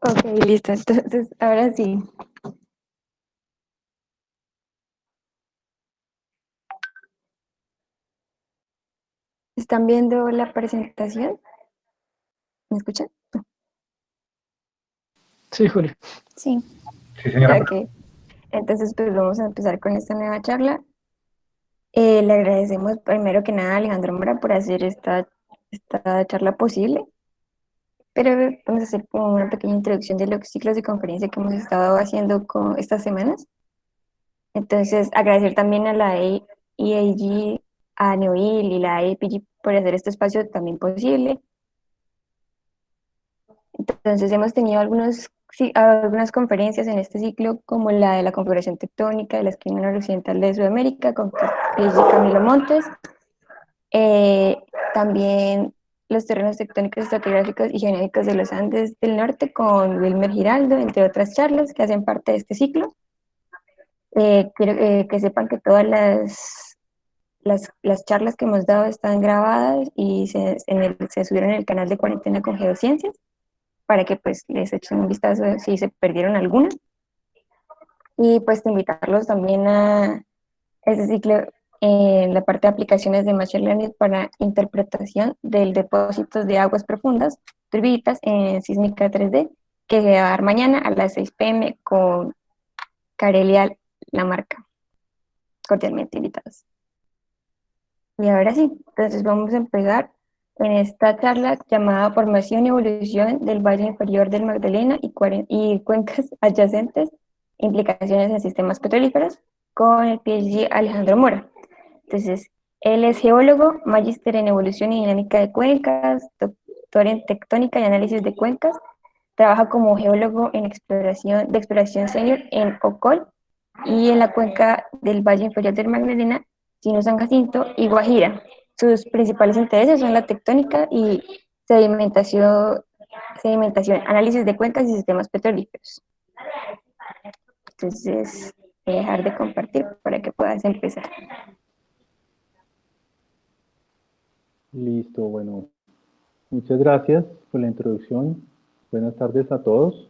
Ok, listo. Entonces, ahora sí. ¿Están viendo la presentación? ¿Me escuchan? Sí, Julio. Sí, Sí, señora. Ok. Entonces, pues vamos a empezar con esta nueva charla. Le agradecemos primero que nada a Alejandro Mora por hacer esta charla posible, pero vamos a hacer como una pequeña introducción de los ciclos de conferencia que hemos estado haciendo con estas semanas. Entonces, agradecer también a la EAG, a Neoil y la APG por hacer este espacio también posible. Entonces, hemos tenido algunas conferencias en este ciclo, como la de la configuración tectónica de la esquina noroccidental de Sudamérica, con Camilo Montes. También los terrenos tectónicos, estratigráficos y genéticos de los Andes del Norte, con Wilmer Giraldo, entre otras charlas que hacen parte de este ciclo. Quiero que sepan que todas las charlas que hemos dado están grabadas y se subieron en el canal de Cuarentena con Geociencias, para que pues les echen un vistazo si se perdieron alguna. Y pues invitarlos también a este ciclo en la parte de aplicaciones de Machine Learning para interpretación del depósitos de aguas profundas, turbiditas en sísmica 3D, que se va a dar mañana a las 6 p.m. con Carelia Lamarca. Cordialmente invitados. Y ahora sí, entonces vamos a empezar en esta charla llamada Formación y Evolución del Valle Inferior del Magdalena y cuencas adyacentes, implicaciones en sistemas petrolíferos, con el PhD Alejandro Mora. Entonces, él es geólogo, magíster en evolución y dinámica de cuencas, doctor en tectónica y análisis de cuencas, trabaja como geólogo en exploración senior en OCOL y en la cuenca del Valle Inferior del Magdalena, Sino San Jacinto y Guajira. Sus principales intereses son la tectónica y sedimentación, análisis de cuencas y sistemas petrolíferos. Entonces, voy a dejar de compartir para que puedas empezar. Listo, bueno, muchas gracias por la introducción. Buenas tardes a todos.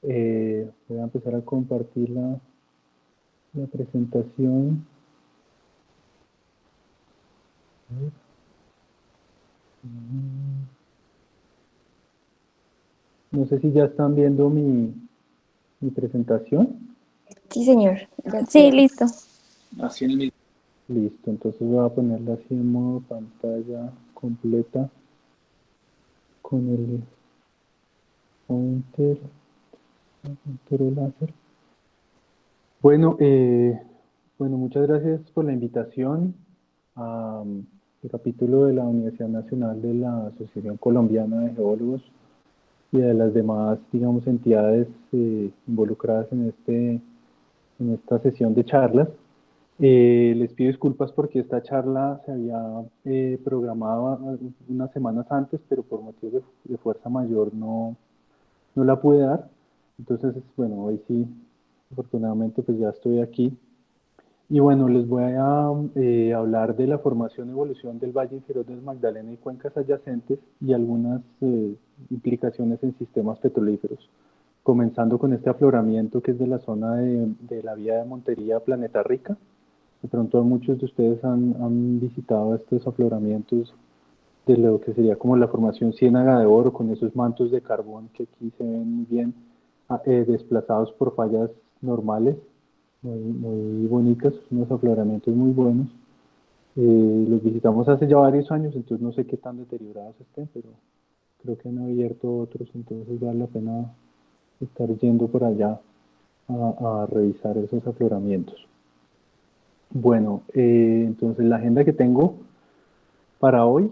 Voy a empezar a compartir la presentación. No sé si ya están viendo mi presentación. Sí, señor. Ya sí, estoy. listo. Así en el mismo. Listo, entonces voy a ponerla así en modo pantalla completa con el pointer, el láser. Bueno, muchas gracias por la invitación al capítulo de la Universidad Nacional de la Asociación Colombiana de Geólogos y de las demás, digamos, entidades involucradas en esta sesión de charlas. Les pido disculpas porque esta charla se había programado unas semanas antes, pero por motivos de fuerza mayor no la pude dar. Entonces, bueno, hoy sí, afortunadamente, pues ya estoy aquí. Y bueno, les voy a hablar de la formación y evolución del Valle Inferior del Magdalena y cuencas adyacentes y algunas implicaciones en sistemas petrolíferos. Comenzando con este afloramiento que es de la zona de la vía de Montería a Planeta Rica. De pronto muchos de ustedes han visitado estos afloramientos de lo que sería como la formación Ciénaga de Oro, con esos mantos de carbón que aquí se ven muy bien desplazados por fallas normales, muy bonitas, unos afloramientos muy buenos. Los visitamos hace ya varios años, entonces no sé qué tan deteriorados estén, pero creo que han abierto otros, entonces vale la pena estar yendo por allá a revisar esos afloramientos. Bueno, entonces la agenda que tengo para hoy,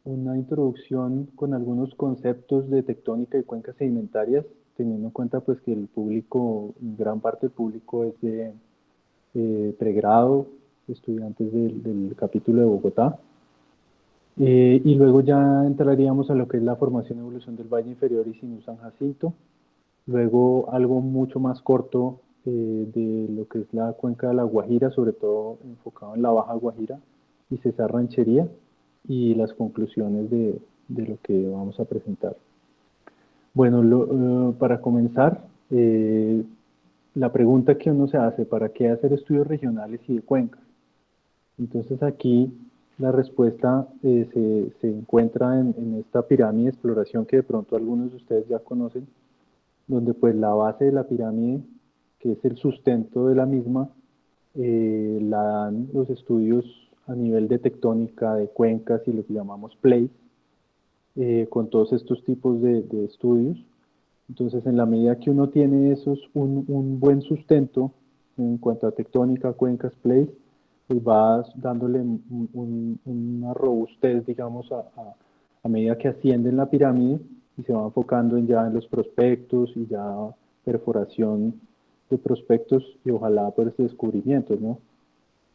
una introducción con algunos conceptos de tectónica y cuencas sedimentarias, teniendo en cuenta pues que el público, gran parte del público es de pregrado, estudiantes del capítulo de Bogotá. Y luego ya entraríamos a lo que es la formación y evolución del Valle Inferior y Sinú San Jacinto. Luego algo mucho más corto de lo que es la cuenca de la Guajira, sobre todo enfocado en la Baja Guajira y Cesar Ranchería, y las conclusiones de lo que vamos a presentar. Bueno, para comenzar, la pregunta que uno se hace, ¿para qué hacer estudios regionales y de cuencas? Entonces aquí la respuesta se encuentra en esta pirámide de exploración que de pronto algunos de ustedes ya conocen, donde pues la base de la pirámide, que es el sustento de la misma, la dan los estudios a nivel de tectónica, de cuencas y lo que llamamos plays, con todos estos tipos de estudios. Entonces, en la medida que uno tiene un buen sustento en cuanto a tectónica, cuencas, plays, pues va dándole una robustez, digamos, a medida que asciende en la pirámide y se va enfocando ya en los prospectos y ya perforación de prospectos y ojalá pues descubrimientos, ¿no?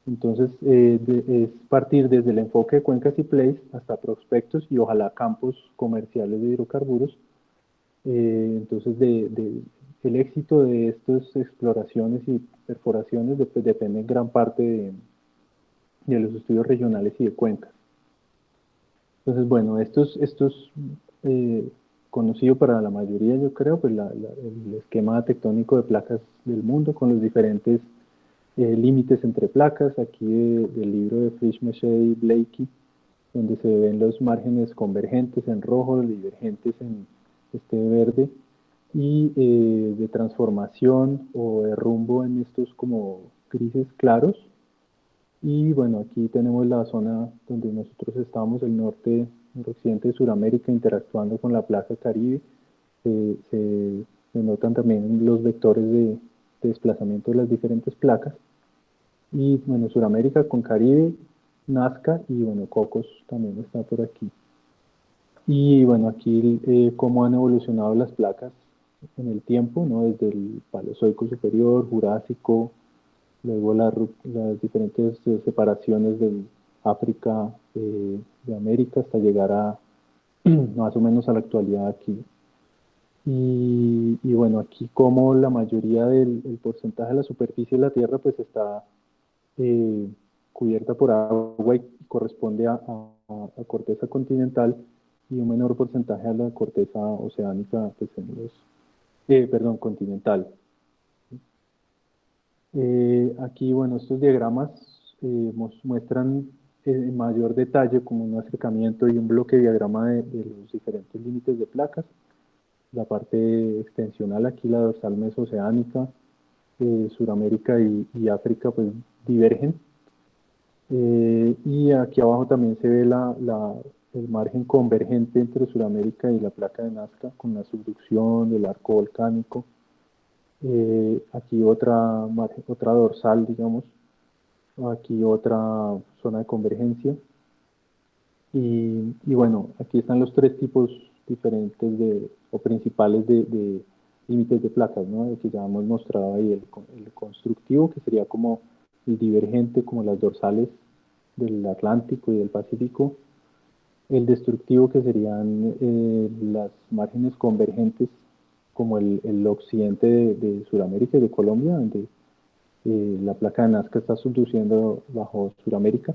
Entonces, es partir desde el enfoque de cuencas y plays hasta prospectos y ojalá campos comerciales de hidrocarburos. Entonces, el éxito de estas exploraciones y perforaciones depende en gran parte de los estudios regionales y de cuencas. Entonces, bueno, esto es conocido para la mayoría, yo creo, pues el esquema tectónico de placas del mundo con los diferentes límites entre placas, aquí del libro de Frisch, Meche y Blakey, donde se ven los márgenes convergentes en rojo, divergentes en este verde, y de transformación o de rumbo en estos como grises claros. Y bueno, aquí tenemos la zona donde nosotros estamos, el norte, occidente de Sudamérica, interactuando con la placa Caribe. Se notan también los vectores de desplazamiento de las diferentes placas. Y bueno, Sudamérica con Caribe, Nazca y bueno, Cocos también está por aquí. Y bueno, aquí cómo han evolucionado las placas en el tiempo, ¿no? Desde el Paleozoico superior, Jurásico, luego las diferentes separaciones del África, de América, hasta llegar a más o menos a la actualidad aquí. Y bueno, aquí como la mayoría del porcentaje de la superficie de la Tierra pues está eh, cubierta por agua y corresponde a corteza continental y un menor porcentaje a la corteza oceánica, pues perdón, continental. Aquí, bueno, estos diagramas muestran en mayor detalle como un acercamiento y un bloque diagrama de los diferentes límites de placas. La parte extensional aquí, la dorsal mesoceánica, Suramérica y África, pues divergen. Y aquí abajo también se ve el margen convergente entre Sudamérica y la placa de Nazca con la subducción del arco volcánico. Aquí otra dorsal, digamos. Aquí otra zona de convergencia. Y bueno, aquí están los tres tipos diferentes o principales de límites de placas, ¿no? El que ya hemos mostrado ahí, el constructivo, que sería como el divergente, como las dorsales del Atlántico y del Pacífico. El destructivo, que serían las márgenes convergentes, como el occidente de Sudamérica y de Colombia, donde la placa de Nazca está subduciendo bajo Sudamérica.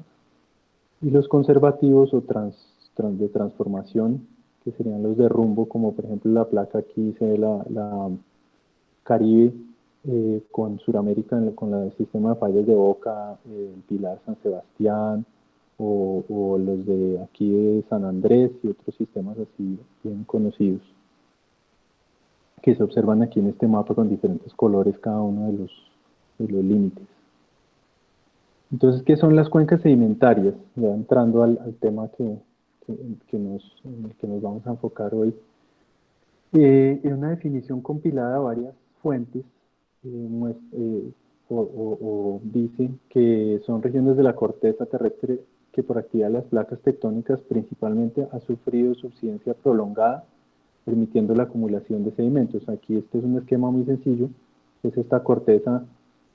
Y los conservativos o de transformación, que serían los de rumbo, como por ejemplo la placa aquí se ve la Caribe con Sudamérica, con el sistema de fallas de Boca, el Pilar San Sebastián, o los de aquí de San Andrés y otros sistemas así bien conocidos, que se observan aquí en este mapa con diferentes colores cada uno de los límites. Entonces, ¿qué son las cuencas sedimentarias? Ya entrando al tema en el que nos vamos a enfocar hoy. En una definición compilada a varias fuentes, dice que son regiones de la corteza terrestre que por actividad de las placas tectónicas principalmente ha sufrido subsidencia prolongada, permitiendo la acumulación de sedimentos. Aquí este es un esquema muy sencillo, pues esta corteza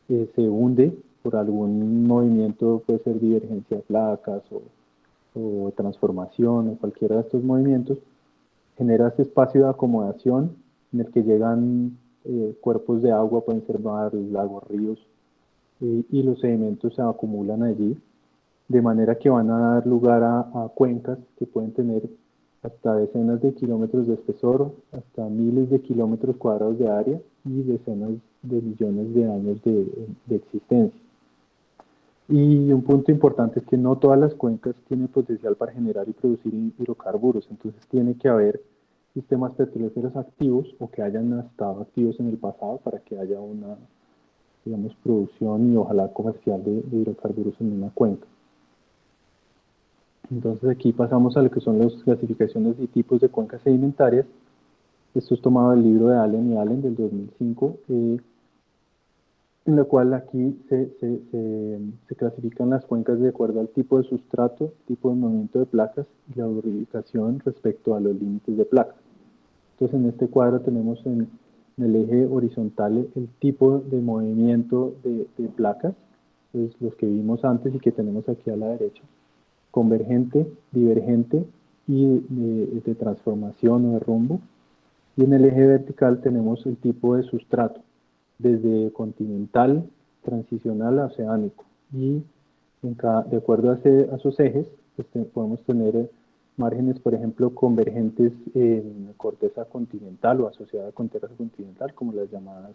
se hunde por algún movimiento, puede ser divergencia de placas o transformación o cualquiera de estos movimientos, genera este espacio de acomodación en el que llegan cuerpos de agua, pueden ser mares, lagos, ríos, y los sedimentos se acumulan allí, de manera que van a dar lugar a cuencas que pueden tener hasta decenas de kilómetros de espesor, hasta miles de kilómetros cuadrados de área y decenas de millones de años de existencia. Y un punto importante es que no todas las cuencas tienen potencial para generar y producir hidrocarburos, entonces tiene que haber sistemas petrolíferos activos o que hayan estado activos en el pasado para que haya una, digamos, producción y ojalá comercial de hidrocarburos en una cuenca. Entonces aquí pasamos a lo que son las clasificaciones y tipos de cuencas sedimentarias. Esto es tomado del libro de Allen y Allen del 2005, en la cual aquí se clasifican las cuencas de acuerdo al tipo de sustrato, tipo de movimiento de placas y la ubicación respecto a los límites de placas. Entonces en este cuadro tenemos en el eje horizontal el tipo de movimiento de placas, entonces los que vimos antes y que tenemos aquí a la derecha, convergente, divergente y de transformación o de rumbo. Y en el eje vertical tenemos el tipo de sustrato, desde continental, transicional a oceánico. Y de acuerdo a esos ejes, pues podemos tener márgenes, por ejemplo, convergentes en corteza continental o asociada a corteza continental, como las llamadas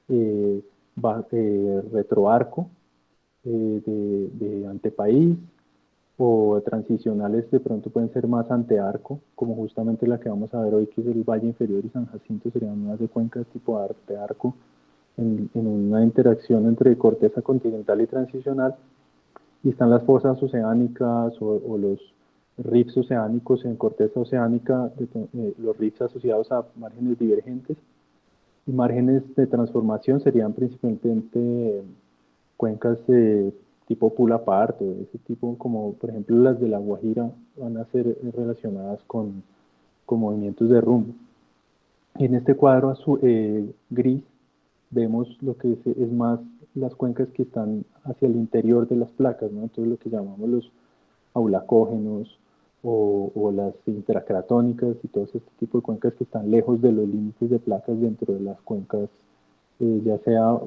eh, retroarco de antepaís, o transicionales de pronto pueden ser más antearco, como justamente la que vamos a ver hoy, que es el Valle Inferior y San Jacinto, serían más de cuencas tipo arco en una interacción entre corteza continental y transicional. Y están las fosas oceánicas o los rifts oceánicos en corteza oceánica, los rifts asociados a márgenes divergentes. Y márgenes de transformación serían principalmente cuencas tipo Pula Parto, ese tipo como por ejemplo las de La Guajira van a ser relacionadas con movimientos de rumbo. Y en este cuadro gris vemos lo que es más las cuencas que están hacia el interior de las placas, ¿no? Entonces lo que llamamos los aulacógenos o las intracratónicas y todo este tipo de cuencas que están lejos de los límites de placas dentro de las cuencas, ya sea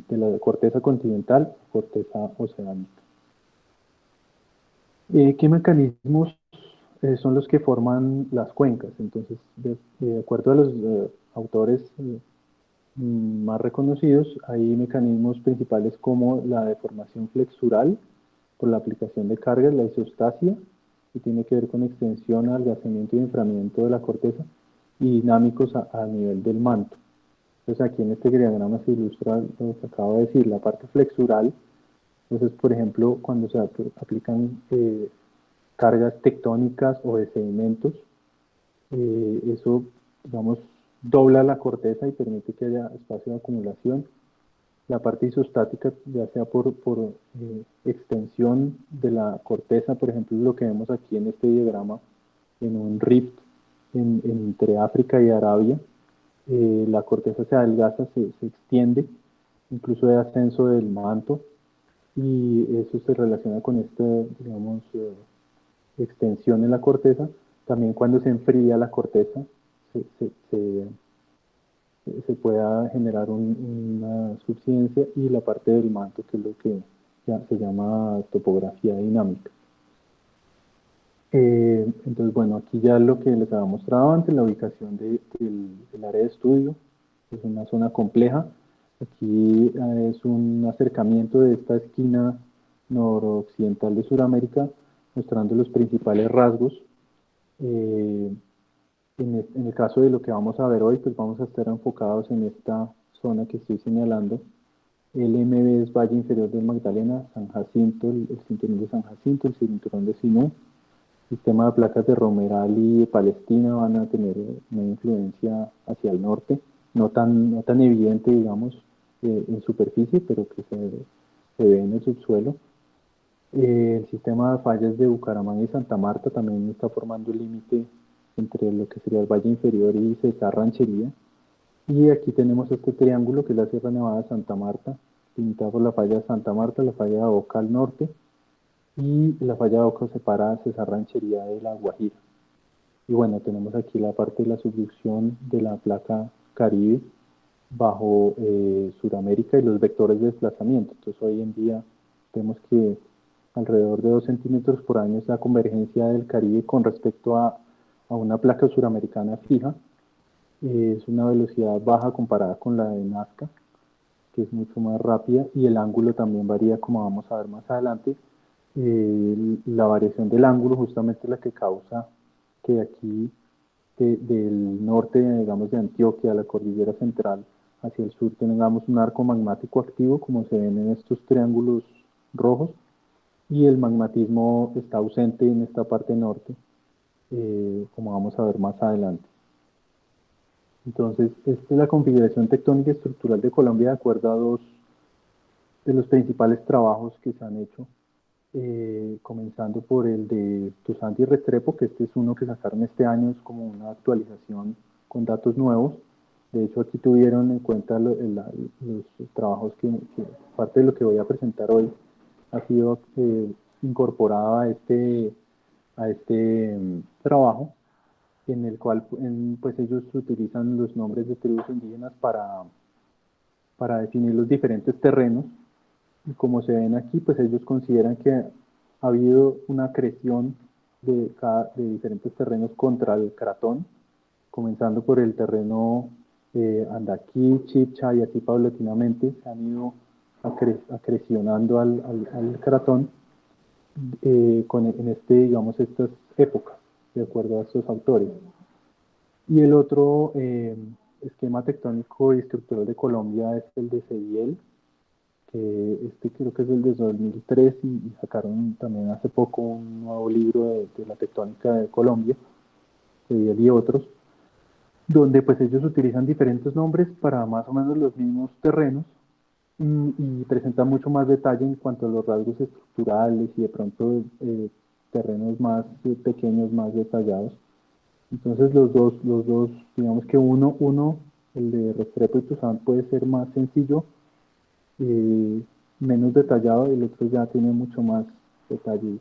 de la corteza continental o corteza oceánica. ¿Qué mecanismos son los que forman las cuencas? Entonces, de acuerdo a los autores más reconocidos, hay mecanismos principales como la deformación flexural por la aplicación de cargas, la isostasia, que tiene que ver con extensión, adelgazamiento y enfriamiento de la corteza, y dinámicos a nivel del manto. Entonces aquí en este diagrama se ilustra lo que acabo de decir, la parte flexural. Entonces, por ejemplo, cuando se aplican cargas tectónicas o de sedimentos, eso, digamos, dobla la corteza y permite que haya espacio de acumulación. La parte isostática, ya sea por extensión de la corteza, por ejemplo, lo que vemos aquí en este diagrama, en un rift entre África y Arabia, la corteza se adelgaza, se extiende, incluso hay ascenso del manto, y eso se relaciona con esta, digamos, extensión en la corteza. También cuando se enfría la corteza, se, se, se, se pueda generar una subsidencia, y la parte del manto, que es lo que ya se llama topografía dinámica. Entonces, bueno, aquí ya lo que les había mostrado antes, la ubicación del área de estudio, es una zona compleja. Aquí es un acercamiento de esta esquina noroccidental de Sudamérica, mostrando los principales rasgos. En el caso de lo que vamos a ver hoy, pues vamos a estar enfocados en esta zona que estoy señalando. El MB es Valle Inferior del Magdalena, San Jacinto, el cinturón de San Jacinto, el cinturón de Sinú. Sistema de placas de Romeral y de Palestina van a tener una influencia hacia el norte, no tan evidente, digamos, en superficie, pero que se ve en el subsuelo. El sistema de fallas de Bucaramanga y Santa Marta también está formando el límite entre lo que sería el Valle Inferior y Cesar Ranchería. Y aquí tenemos este triángulo que es la Sierra Nevada de Santa Marta, limitada por la falla de Santa Marta, la falla de Oca al norte, y la falla de Oca separa a Cesar Ranchería de La Guajira. Y bueno, tenemos aquí la parte de la subducción de la placa Caribe bajo Sudamérica y los vectores de desplazamiento. Entonces hoy en día vemos que alrededor de 2 centímetros por año es la convergencia del Caribe con respecto a a una placa suramericana fija. Es una velocidad baja comparada con la de Nazca, que es mucho más rápida, y el ángulo también varía, como vamos a ver más adelante. La variación del ángulo justamente es la que causa que aquí del norte, digamos de Antioquia, a la cordillera central, hacia el sur, tengamos un arco magmático activo, como se ven en estos triángulos rojos, y el magmatismo está ausente en esta parte norte, como vamos a ver más adelante. Entonces, esta es la configuración tectónica y estructural de Colombia de acuerdo a dos de los principales trabajos que se han hecho, comenzando por el de Tuzán y Restrepo, que este es uno que sacaron este año, es como una actualización con datos nuevos. De hecho, aquí tuvieron en cuenta los trabajos que parte de lo que voy a presentar hoy ha sido incorporado a este trabajo, en el cual pues ellos utilizan los nombres de tribus indígenas para definir los diferentes terrenos. Y como se ven aquí, pues ellos consideran que ha habido una acreción de diferentes terrenos contra el cratón, comenzando por el terreno Andaquí, Chipcha, y así paulatinamente se han ido acrecionando al cratón digamos, estas épocas, de acuerdo a estos autores. Y el otro esquema tectónico y estructural de Colombia es el de Cediel, que creo que es del de 2003, y sacaron también hace poco un nuevo libro de la tectónica de Colombia, Cediel y otros, donde pues ellos utilizan diferentes nombres para más o menos los mismos terrenos, y presentan mucho más detalle en cuanto a los rasgos estructurales y de pronto terrenos más pequeños, más detallados. Entonces los dos, digamos que uno, el de Restrepo y Tuzán, puede ser más sencillo, eh, menos detallado, y el otro ya tiene mucho más detalle.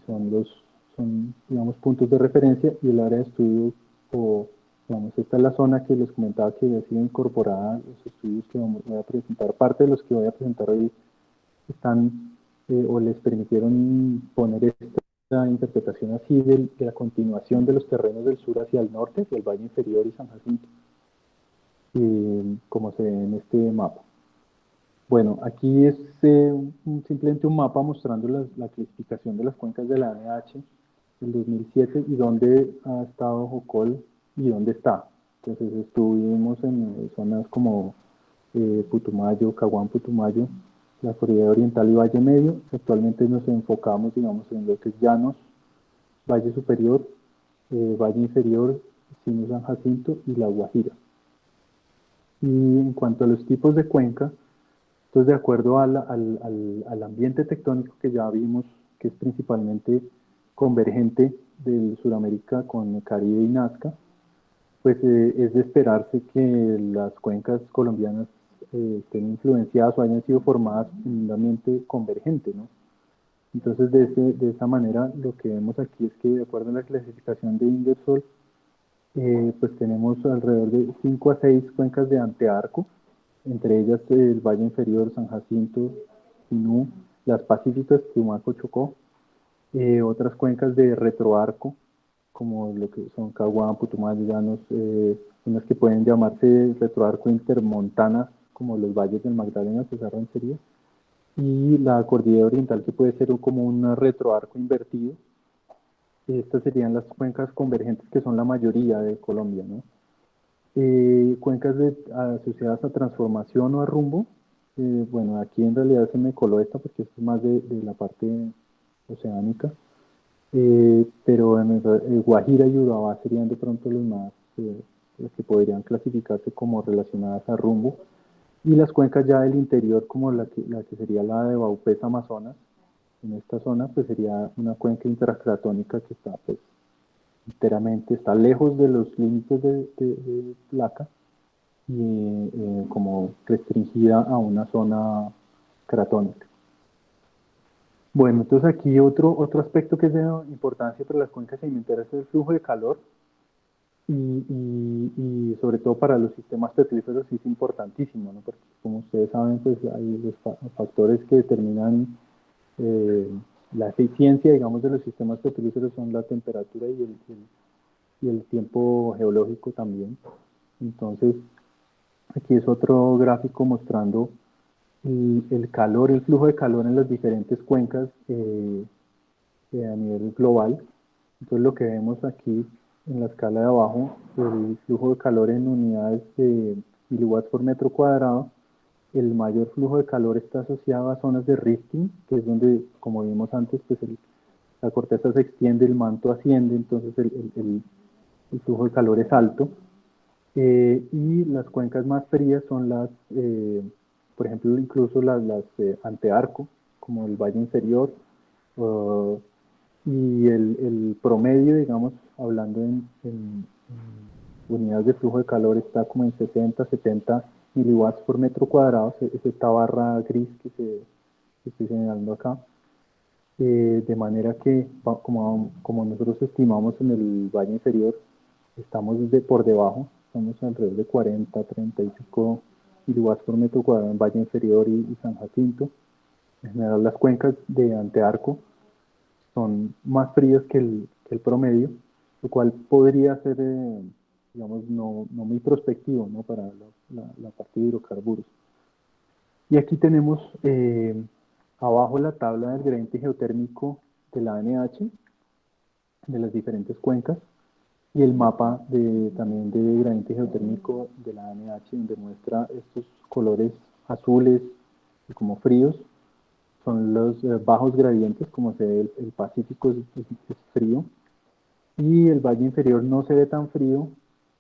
Son, digamos, puntos de referencia, y el área de estudio, o digamos, esta es la zona que les comentaba que había sido incorporada a los estudios que voy a presentar. Parte de los que voy a presentar hoy están o les permitieron poner esta interpretación así de la continuación de los terrenos del sur hacia el norte, hacia el Valle Inferior y San Jacinto, como se ve en este mapa. Bueno, aquí es simplemente un mapa mostrando la clasificación de las cuencas de la ANH del 2007 y dónde ha estado Jocol y dónde está. Entonces estuvimos en zonas como Putumayo, Caguán, Putumayo, la Cordillera Oriental y Valle Medio. Actualmente nos enfocamos, digamos, en lo que es Llanos, Valle Superior, Valle Inferior, Sino San Jacinto y La Guajira. Y en cuanto a los tipos de cuenca, entonces, de acuerdo al ambiente tectónico que ya vimos, que es principalmente convergente del Suramérica con Caribe y Nazca, pues es de esperarse que las cuencas colombianas estén influenciadas o hayan sido formadas en un ambiente convergente, ¿no? Entonces, de esa manera, lo que vemos aquí es que, de acuerdo a la clasificación de Ingersoll, pues tenemos alrededor de 5 a 6 cuencas de antearco, entre ellas el Valle Inferior, San Jacinto, Sinú, las Pacíficas, Tumaco, Chocó, otras cuencas de retroarco, como lo que son Caguán, Putumayo, Llanos, unas que pueden llamarse retroarco intermontana, como los valles del Magdalena, Cesar Ranchería, y la Cordillera Oriental, que puede ser como un retroarco invertido. Estas serían las cuencas convergentes, que son la mayoría de Colombia, ¿no? Cuencas asociadas a transformación o a rumbo. Bueno, aquí en realidad se me coló esta porque esto es más de la parte oceánica. Pero en Guajira y Urabá serían de pronto los que podrían clasificarse como relacionadas a rumbo. Y las cuencas ya del interior, como la que sería la de Baupés, Amazonas, en esta zona, pues sería una cuenca intercratónica que está pues enteramente, está lejos de los límites de placa, y como restringida a una zona cratónica. Bueno, entonces aquí otro aspecto que es de importancia para las cuencas sedimentarias es el flujo de calor, y sobre todo para los sistemas petrolíferos sí es importantísimo, ¿no? Porque como ustedes saben, pues hay los factores que determinan la eficiencia, digamos, de los sistemas petrolíferos son la temperatura y el tiempo geológico también. Entonces, aquí es otro gráfico mostrando el calor, el flujo de calor en las diferentes cuencas a nivel global. Entonces lo que vemos aquí en la escala de abajo, el flujo de calor en unidades de miliwatts por metro cuadrado, el mayor flujo de calor está asociado a zonas de rifting, que es donde, como vimos antes, pues la corteza se extiende, el manto asciende, entonces el flujo de calor es alto. Y las cuencas más frías son por ejemplo, incluso las antearco, como el valle inferior, uh, y el promedio, digamos, hablando en unidades de flujo de calor, está como en 60, 70 miliwatts por metro cuadrado, es esta barra gris que estoy señalando acá. De manera que, como nosotros estimamos en el valle inferior, estamos por debajo, estamos alrededor de 40, 35 miliwatts por metro cuadrado en valle inferior y San Jacinto. En general, las cuencas de antearco son más frías que el promedio, lo cual podría ser, digamos, no muy prospectivo, ¿no?, para la parte de hidrocarburos. Y aquí tenemos abajo la tabla del gradiente geotérmico de la ANH, de las diferentes cuencas, y el mapa también de gradiente geotérmico de la ANH, donde muestra estos colores azules y como fríos, son los bajos gradientes, como se ve el Pacífico es frío, y el valle inferior no se ve tan frío,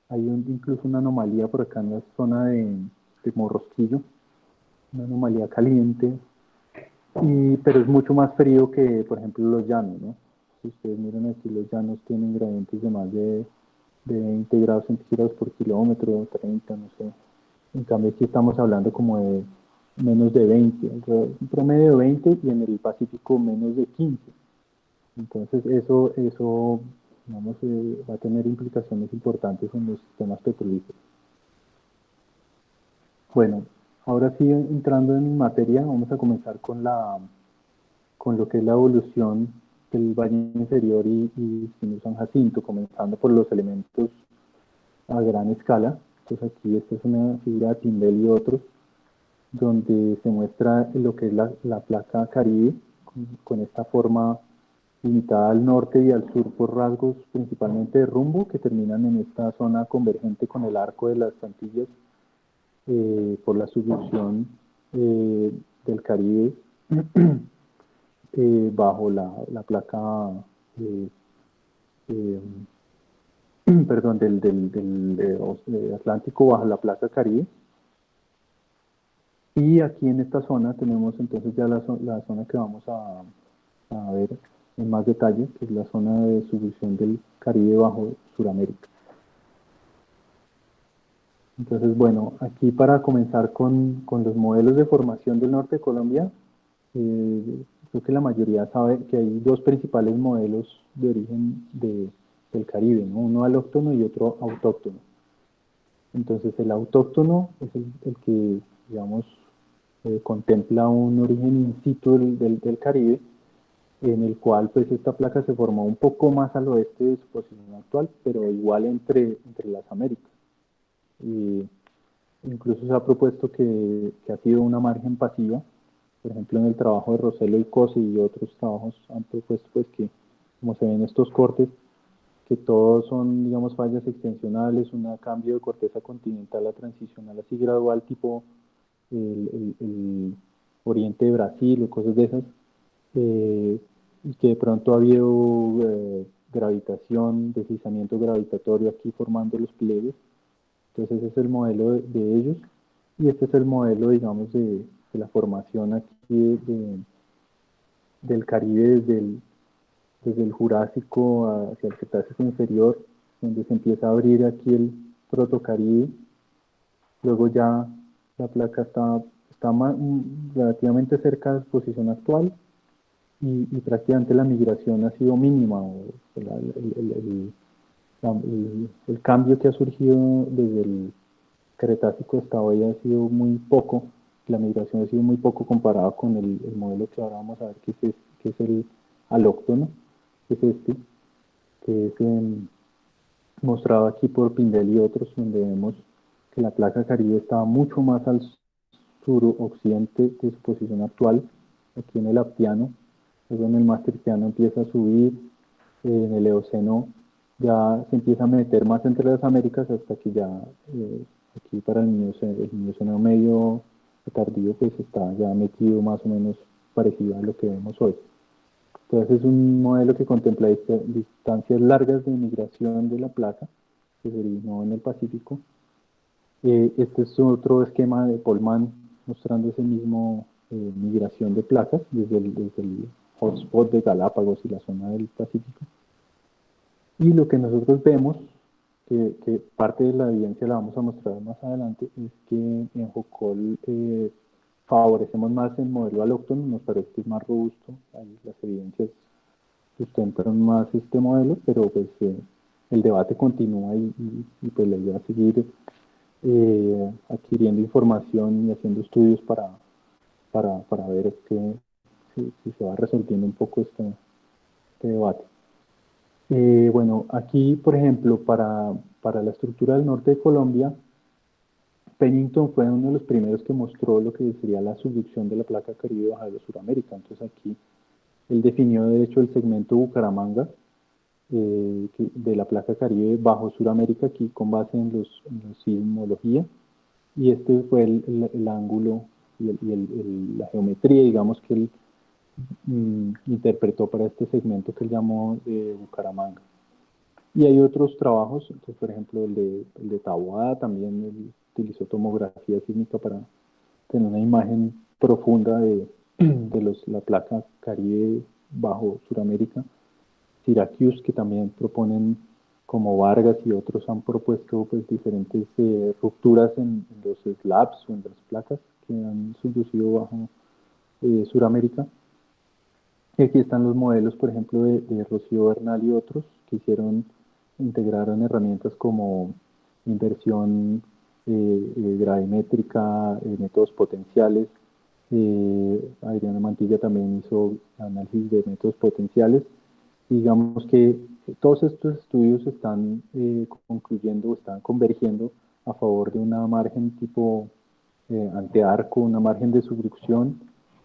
hay incluso una anomalía por acá en la zona de Morrosquillo, una anomalía caliente, pero es mucho más frío que, por ejemplo, los llanos, ¿no? Si ustedes miran aquí, los llanos tienen gradientes de más de 20 grados centígrados por kilómetro, 30, no sé. En cambio, aquí estamos hablando como de menos de 20, un promedio de 20, y en el Pacífico menos de 15. Entonces, eso digamos, va a tener implicaciones importantes en los sistemas petrolíferos. Bueno, ahora sí, entrando en materia, vamos a comenzar con lo que es la evolución del Valle Inferior y San Jacinto, comenzando por los elementos a gran escala. Entonces aquí esta es una figura de Tyndall y otros, donde se muestra lo que es la placa Caribe, con esta forma limitada al norte y al sur por rasgos principalmente de rumbo, que terminan en esta zona convergente con el arco de las Antillas, por la subducción del Caribe bajo la placa eh, perdón, del Atlántico bajo la placa Caribe. Y aquí en esta zona tenemos entonces ya la zona que vamos a ver en más detalle, que es la zona de subducción del Caribe bajo Sudamérica. Entonces, bueno, aquí para comenzar con los modelos de formación del norte de Colombia, creo que la mayoría sabe que hay dos principales modelos de origen del Caribe, ¿no? Uno alóctono y otro autóctono. Entonces, el autóctono es el que, digamos, contempla un origen in situ del Caribe, en el cual pues esta placa se formó un poco más al oeste de su posición actual, pero igual entre las Américas. Y incluso se ha propuesto que ha sido una margen pasiva. Por ejemplo, en el trabajo de Rossello y Cosi y otros trabajos han propuesto pues que, como se ven estos cortes, que todos son, digamos, fallas extensionales, un cambio de corteza continental a transicional así gradual, tipo el oriente de Brasil o cosas de esas, y que de pronto ha habido gravitación, deslizamiento gravitatorio aquí formando los pliegues. Entonces ese es el modelo de ellos, y este es el modelo, digamos, de la formación aquí del Caribe desde el Jurásico hacia el Cretácico inferior, donde se empieza a abrir aquí el Protocaribe. Luego ya la placa está relativamente cerca de su posición actual, y prácticamente la migración ha sido mínima. El cambio que ha surgido desde el Cretácico hasta hoy ha sido muy poco. La migración ha sido muy poco comparada con el modelo que ahora vamos a ver, que es el alóctono, que es este, que es mostrado aquí por Pindel y otros, donde vemos que la placa Caribe estaba mucho más al suroccidente de su posición actual, aquí en el Aptiano. Luego en el Maastrichtiano empieza a subir, en el Eoceno ya se empieza a meter más entre las Américas hasta que ya aquí para el Mioceno medio tardío pues está ya metido más o menos parecido a lo que vemos hoy. Entonces es un modelo que contempla distancias largas de migración de la placa que se originó en el Pacífico. Este es otro esquema de Polman mostrando ese mismo migración de placas desde el hotspot de Galápagos y la zona del Pacífico. Y lo que nosotros vemos, que parte de la evidencia la vamos a mostrar más adelante, es que en Jocol favorecemos más el modelo alóctono, nos parece que es más robusto, ahí las evidencias sustentan más este modelo, pero pues el debate continúa y pues la idea es seguir adquiriendo información y haciendo estudios para ver si se va resolviendo un poco este debate. Bueno, aquí, por ejemplo, para la estructura del norte de Colombia, Pennington fue uno de los primeros que mostró lo que sería la subducción de la placa Caribe baja de Sudamérica. Entonces aquí él definió de hecho el segmento Bucaramanga de la placa Caribe bajo Sudamérica, aquí con base en la sismología. Y este fue el ángulo y la geometría, digamos, que él interpretó para este segmento que él llamó de Bucaramanga. Y hay otros trabajos, entonces, por ejemplo, el de Taboada también él utilizó tomografía sísmica para tener una imagen profunda de la placa Caribe bajo Sudamérica. Syracuse, que también proponen, como Vargas y otros han propuesto pues diferentes rupturas en los slabs o en las placas que han subducido bajo Sudamérica. Y aquí están los modelos, por ejemplo, de Rocío Bernal y otros que integraron herramientas como inversión gravimétrica, métodos potenciales. Adriana Mantilla también hizo análisis de métodos potenciales. Digamos que todos estos estudios están concluyendo, están convergiendo a favor de una margen tipo antearco, una margen de subducción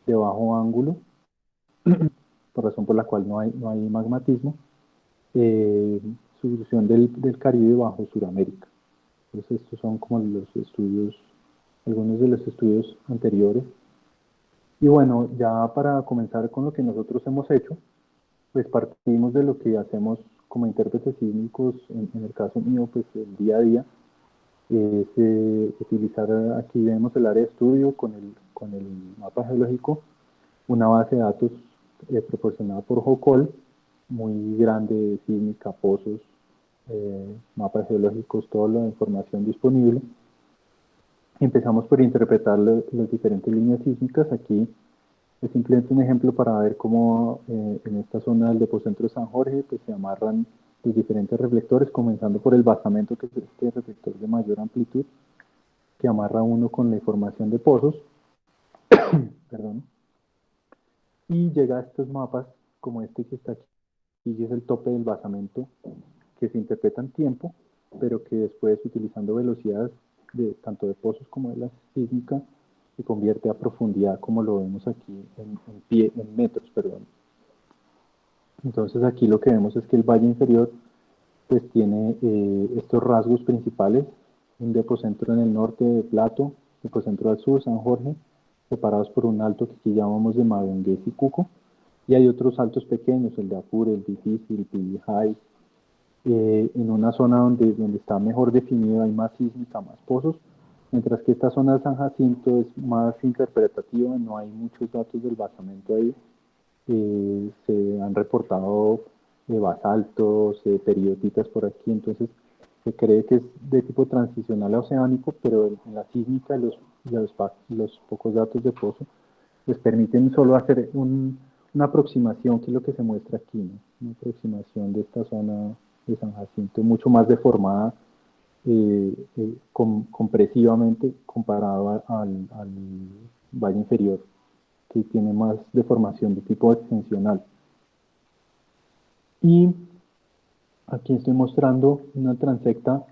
de bajo ángulo, por razón por la cual no hay magmatismo, subducción del Caribe bajo Sudamérica. Entonces estos son como los estudios, algunos de los estudios anteriores. Y bueno, ya para comenzar con lo que nosotros hemos hecho, pues partimos de lo que hacemos como intérpretes sísmicos, en el caso mío, pues el día a día, es utilizar, aquí vemos el área de estudio con el mapa geológico, una base de datos proporcionada por Jocol, muy grande, sísmica, pozos, mapas geológicos, toda la información disponible. Empezamos por interpretar las diferentes líneas sísmicas. Aquí es simplemente un ejemplo para ver cómo en esta zona del Depocentro de San Jorge pues, se amarran los diferentes reflectores, comenzando por el basamento, que es este reflector de mayor amplitud, que amarra uno con la información de pozos. Perdón. Y llega a estos mapas, como este que está aquí, y es el tope del basamento, que se interpreta en tiempo, pero que después, utilizando velocidades tanto de pozos como de la sísmica, se convierte a profundidad, como lo vemos aquí en metros, perdón. Entonces aquí lo que vemos es que el valle inferior pues tiene estos rasgos principales: un depocentro en el norte de Plato, depocentro al sur, San Jorge, separados por un alto que aquí llamamos de Magongués y Cuco, y hay otros altos pequeños, el de Apure, el Difícil, el Pibijay, en una zona donde está mejor definido, hay más sísmica, más pozos, mientras que esta zona de San Jacinto es más interpretativa, no hay muchos datos del basamento ahí. Se han reportado basaltos, periotitas por aquí, entonces se cree que es de tipo transicional a oceánico, pero en la sísmica los pocos datos de pozo les permiten solo hacer una aproximación, que es lo que se muestra aquí, ¿no? Una aproximación de esta zona de San Jacinto, mucho más deformada compresivamente comparado al valle inferior, que tiene más deformación de tipo extensional. Y Aquí estoy mostrando una transecta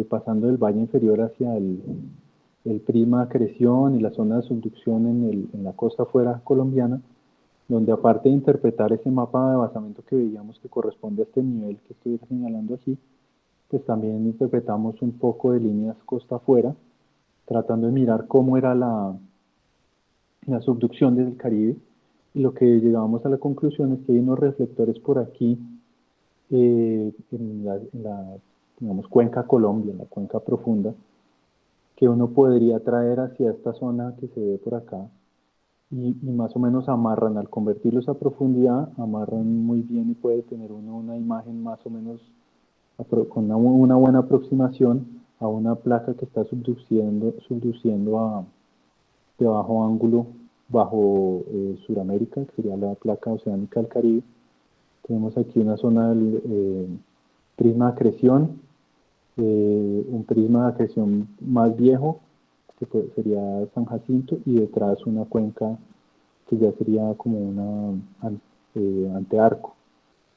pasando del valle inferior hacia el prisma de acreción y la zona de subducción en la costa afuera colombiana, donde aparte de interpretar ese mapa de basamiento que veíamos que corresponde a este nivel que estoy señalando aquí, pues también interpretamos un poco de líneas costa afuera, tratando de mirar cómo era la subducción desde el Caribe, y lo que llegamos a la conclusión es que hay unos reflectores por aquí en la, digamos, cuenca Colombia, en la cuenca profunda, que uno podría traer hacia esta zona que se ve por acá, y más o menos amarran, al convertirlos a profundidad, amarran muy bien y puede tener uno una imagen más o menos con una buena aproximación a una placa que está subduciendo de bajo ángulo bajo Sudamérica, que sería la placa oceánica del Caribe. Tenemos aquí una zona del prisma de acreción, un prisma de acreción más viejo, que sería San Jacinto, y detrás una cuenca que ya sería como una antearco.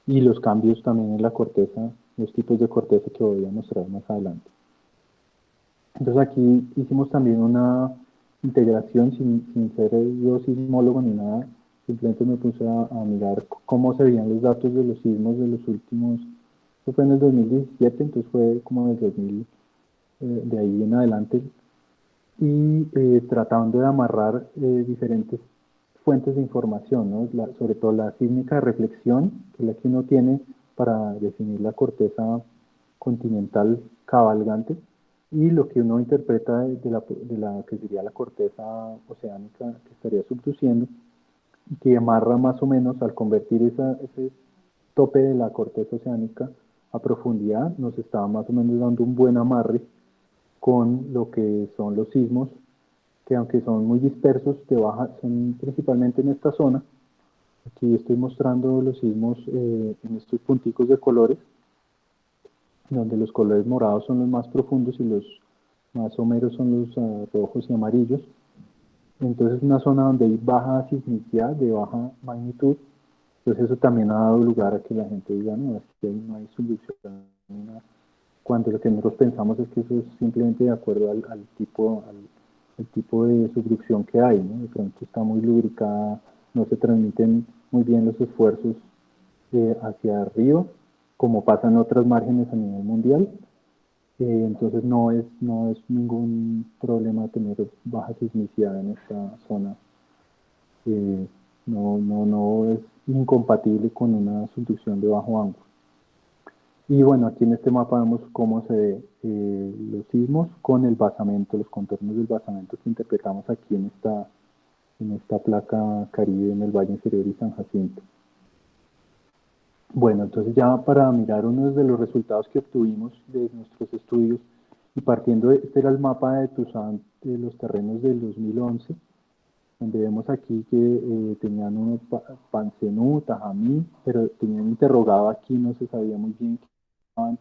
Y los cambios también en la corteza, los tipos de corteza que voy a mostrar más adelante. Entonces aquí hicimos también una integración sin ser yo sismólogo ni nada, simplemente me puse a mirar cómo se veían los datos de los sismos de los últimos, eso fue en el 2017, entonces fue como del 2000, de ahí en adelante, y tratando de amarrar diferentes fuentes de información, ¿no? Sobre todo la sísmica de reflexión, que es la que uno tiene para definir la corteza continental cabalgante, y lo que uno interpreta de la que sería la corteza oceánica que estaría subduciendo, y que amarra más o menos al convertir ese tope de la corteza oceánica a profundidad, nos estaba más o menos dando un buen amarre con lo que son los sismos, que aunque son muy dispersos, son principalmente en esta zona. Aquí estoy mostrando los sismos en estos punticos de colores, donde los colores morados son los más profundos y los más someros son los rojos y amarillos. Entonces es una zona donde hay baja sismicidad, de baja magnitud. Entonces eso también ha dado lugar a que la gente diga, no, es que ahí no hay subducción, cuando lo que nosotros pensamos es que eso es simplemente de acuerdo al tipo de subducción que hay, ¿no? De pronto está muy lubricada, no se transmiten muy bien los esfuerzos hacia arriba, como pasa en otras márgenes a nivel mundial. Entonces no es ningún problema tener baja sismicidad en esta zona. Eh, no es incompatible con una subducción de bajo ángulo. Y bueno, aquí en este mapa vemos cómo se ve los sismos con el basamento, los contornos del basamento que interpretamos aquí en esta placa Caribe en el Valle Inferior y San Jacinto. Bueno, entonces ya para mirar uno de los resultados que obtuvimos de nuestros estudios, y partiendo este era el mapa de Tuzán de los terrenos del 2011, donde vemos aquí que tenían uno Pancenú, Tajamí, pero tenían interrogado aquí, no se sabía muy bien qué estaban,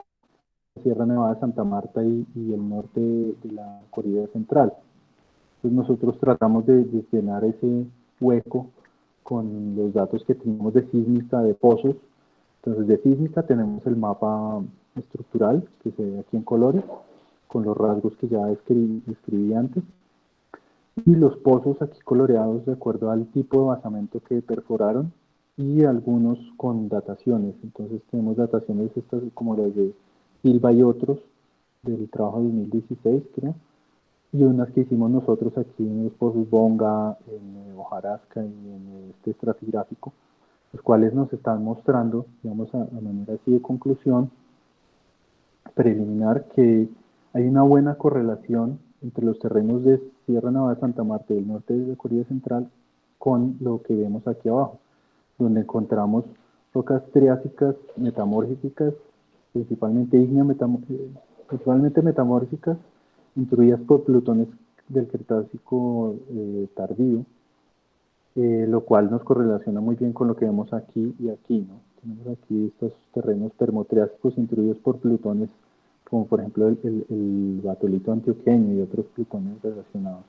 Sierra Nevada de Santa Marta y el norte de la Cordillera Central. Entonces nosotros tratamos de llenar ese hueco con los datos que tenemos de sísmica, de pozos. Entonces de sísmica tenemos el mapa estructural que se ve aquí en colores, con los rasgos que ya describí antes, y los pozos aquí coloreados de acuerdo al tipo de basamento que perforaron, y algunos con dataciones. Entonces tenemos dataciones estas como las de Silva y otros del trabajo de 2016, creo, y unas que hicimos nosotros aquí en los pozos Bonga, en Hojarasca y en este estratigráfico, los cuales nos están mostrando, digamos, a manera así de conclusión preliminar, que hay una buena correlación entre los terrenos de Sierra Nevada de Santa Marta y del norte de la Cordillera Central con lo que vemos aquí abajo, donde encontramos rocas triásicas metamórficas, principalmente metamórficas, intruidas por plutones del Cretácico tardío, lo cual nos correlaciona muy bien con lo que vemos aquí y aquí, ¿no? Tenemos aquí estos terrenos termotriásicos intruidos por plutones, como por ejemplo el batolito antioqueño y otros plutones relacionados.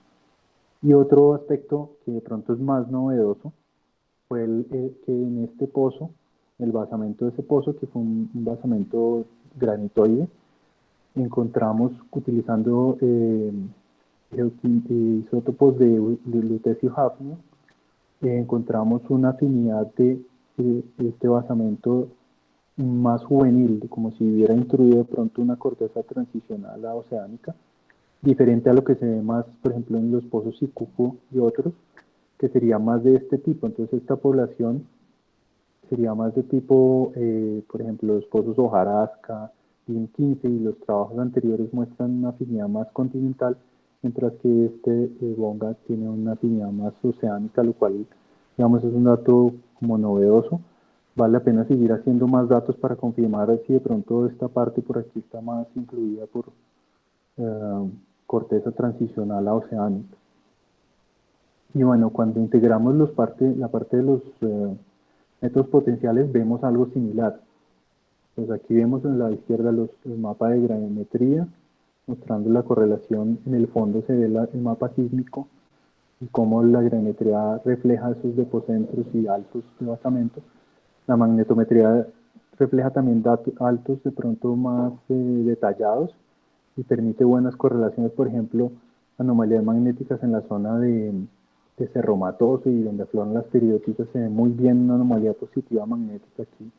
Y otro aspecto que de pronto es más novedoso fue que en este pozo el basamento de ese pozo, que fue un basamento granitoide. Encontramos, utilizando isótopos de lutecio hafnio, encontramos una afinidad de este basamento más juvenil, como si hubiera intruido de pronto una corteza transicional a oceánica, diferente a lo que se ve más, por ejemplo, en los pozos Sicuco y otros, que sería más de este tipo. Entonces esta población sería más de tipo, por ejemplo, los pozos Hojarasca, PIN 15, y los trabajos anteriores muestran una afinidad más continental, mientras que este Bonga tiene una afinidad más oceánica, lo cual, digamos, es un dato como novedoso. Vale la pena seguir haciendo más datos para confirmar si de pronto esta parte por aquí está más incluida por corteza transicional a oceánica. Y bueno, cuando integramos la parte de los métodos potenciales, vemos algo similar. Pues aquí vemos en la izquierda el mapa de gravimetría, mostrando la correlación. En el fondo se ve el mapa sísmico y cómo la gravimetría refleja esos depocentros y altos de basamento. La magnetometría refleja también datos altos, de pronto más detallados, y permite buenas correlaciones, por ejemplo, anomalías magnéticas en la zona de Cerro Matoso y donde afloran las peridotitas. Se ve muy bien una anomalía positiva magnética aquí,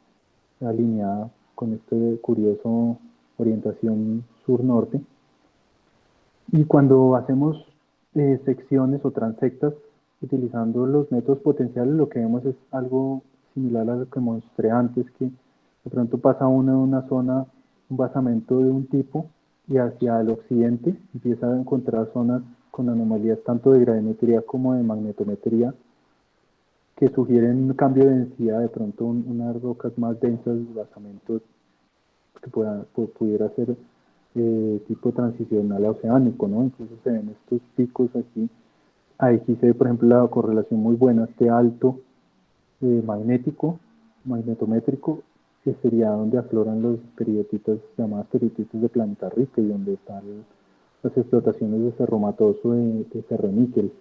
alineada con este curioso orientación sur-norte. Y cuando hacemos secciones o transectas utilizando los métodos potenciales, lo que vemos es algo similar a lo que mostré antes, que de pronto pasa uno de una zona, un basamento de un tipo, y hacia el occidente empieza a encontrar zonas con anomalías tanto de gravimetría como de magnetometría, que sugieren un cambio de densidad, de pronto unas rocas más densas, basamentos que pudiera ser tipo transicional a oceánico, ¿no? Incluso se ven estos picos aquí. Aquí se ve, por ejemplo, la correlación muy buena, este alto magnético, magnetométrico, que sería donde afloran los periotitos llamadas periotitos de planeta rica y donde están las explotaciones de Cerro Matoso de ferroníquel.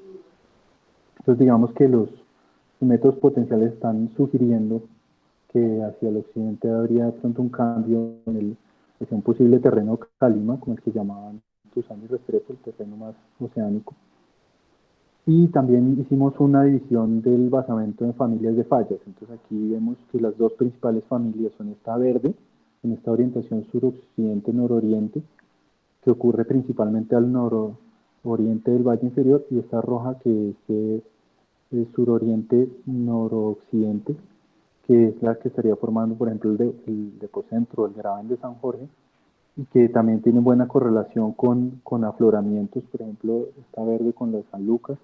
Entonces digamos que los métodos potenciales están sugiriendo que hacia el occidente habría de pronto un cambio hacia un posible terreno calima, como el que llamaban Tuzán y Restrepo, el terreno más oceánico. Y también hicimos una división del basamento en familias de fallas. Entonces aquí vemos que las dos principales familias son esta verde, en esta orientación suroccidente-nororiente, que ocurre principalmente al nororiente del valle inferior, y esta roja, que es suroriente-noroccidente, que es la que estaría formando, por ejemplo, el Depocentro, el Graben de San Jorge, y que también tiene buena correlación con afloramientos, por ejemplo, está verde con las San Lucas,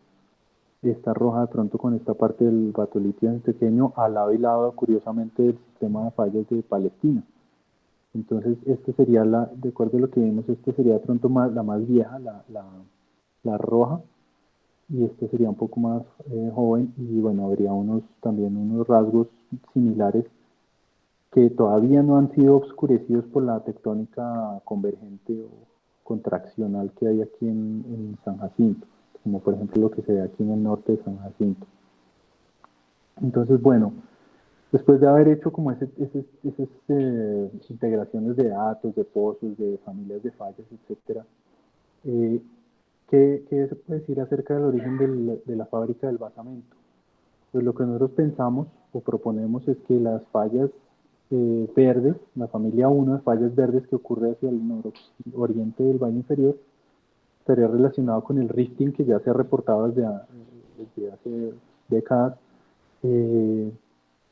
y está roja de pronto con esta parte del Batolitio pequeño, al lado y lado, curiosamente, del sistema de fallas de Palestina. Entonces, este sería de acuerdo a lo que vimos, este sería de pronto la más vieja, la roja, y este sería un poco más joven, y bueno, habría también unos rasgos similares que todavía no han sido oscurecidos por la tectónica convergente o contraccional que hay aquí en San Jacinto, como por ejemplo lo que se ve aquí en el norte de San Jacinto. Entonces, bueno, después de haber hecho como esas integraciones de datos, de pozos, de familias de fallas, etcétera, ¿qué se puede decir acerca del origen de la fábrica del basamento? Pues lo que nosotros pensamos o proponemos es que las fallas verdes, la familia 1 de fallas verdes que ocurre hacia el nororiente del valle inferior, estaría relacionado con el rifting que ya se ha reportado desde hace décadas,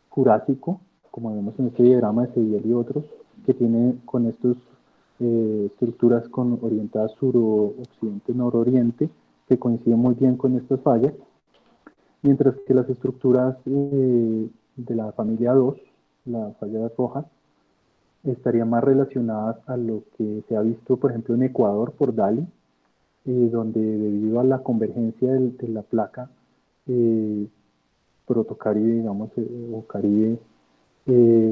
jurásico, como vemos en este diagrama de Sediel y otros, que tiene con estas estructuras orientadas suroccidente-nororiente, que coinciden muy bien con estas fallas, mientras que las estructuras de la familia 2, las fallas rojas, estarían más relacionadas a lo que se ha visto, por ejemplo, en Ecuador por Dali, donde debido a la convergencia de la placa protocaribe, digamos, o Caribe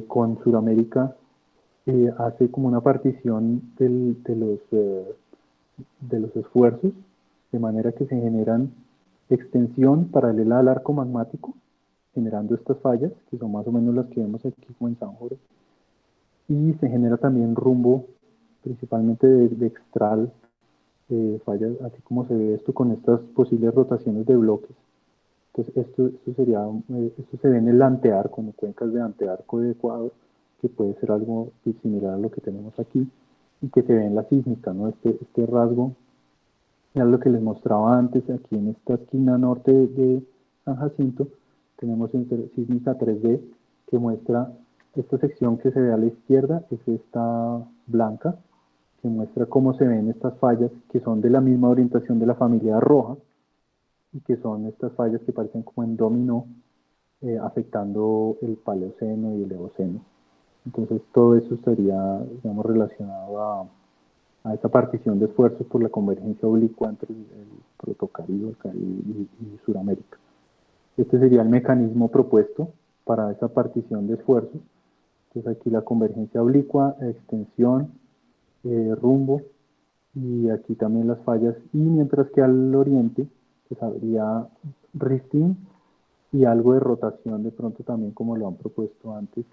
con Sudamérica, hace como una partición de los esfuerzos, de manera que se generan extensión paralela al arco magmático, generando estas fallas, que son más o menos las que vemos aquí como en San Jorge. Y se genera también rumbo, principalmente de extral, fallas, así como se ve esto con estas posibles rotaciones de bloques. Entonces esto se ve en el antearco, en cuencas de antearco de Ecuador, que puede ser algo similar a lo que tenemos aquí, y que se ve en la sísmica, ¿no? Este rasgo, ya lo que les mostraba antes, aquí en esta esquina norte de San Jacinto, tenemos sísmica 3D, que muestra esta sección que se ve a la izquierda, es esta blanca, que muestra cómo se ven estas fallas, que son de la misma orientación de la familia roja, y que son estas fallas que parecen como en dominó, afectando el Paleoceno y el Eoceno. Entonces todo eso estaría, digamos, relacionado a esa partición de esfuerzos por la convergencia oblicua entre el Protocaribe, el Caribe y Sudamérica. Este sería el mecanismo propuesto para esa partición de esfuerzos. Entonces aquí la convergencia oblicua, extensión, rumbo, y aquí también las fallas, y mientras que al oriente pues habría rifting y algo de rotación de pronto también como lo han propuesto antes,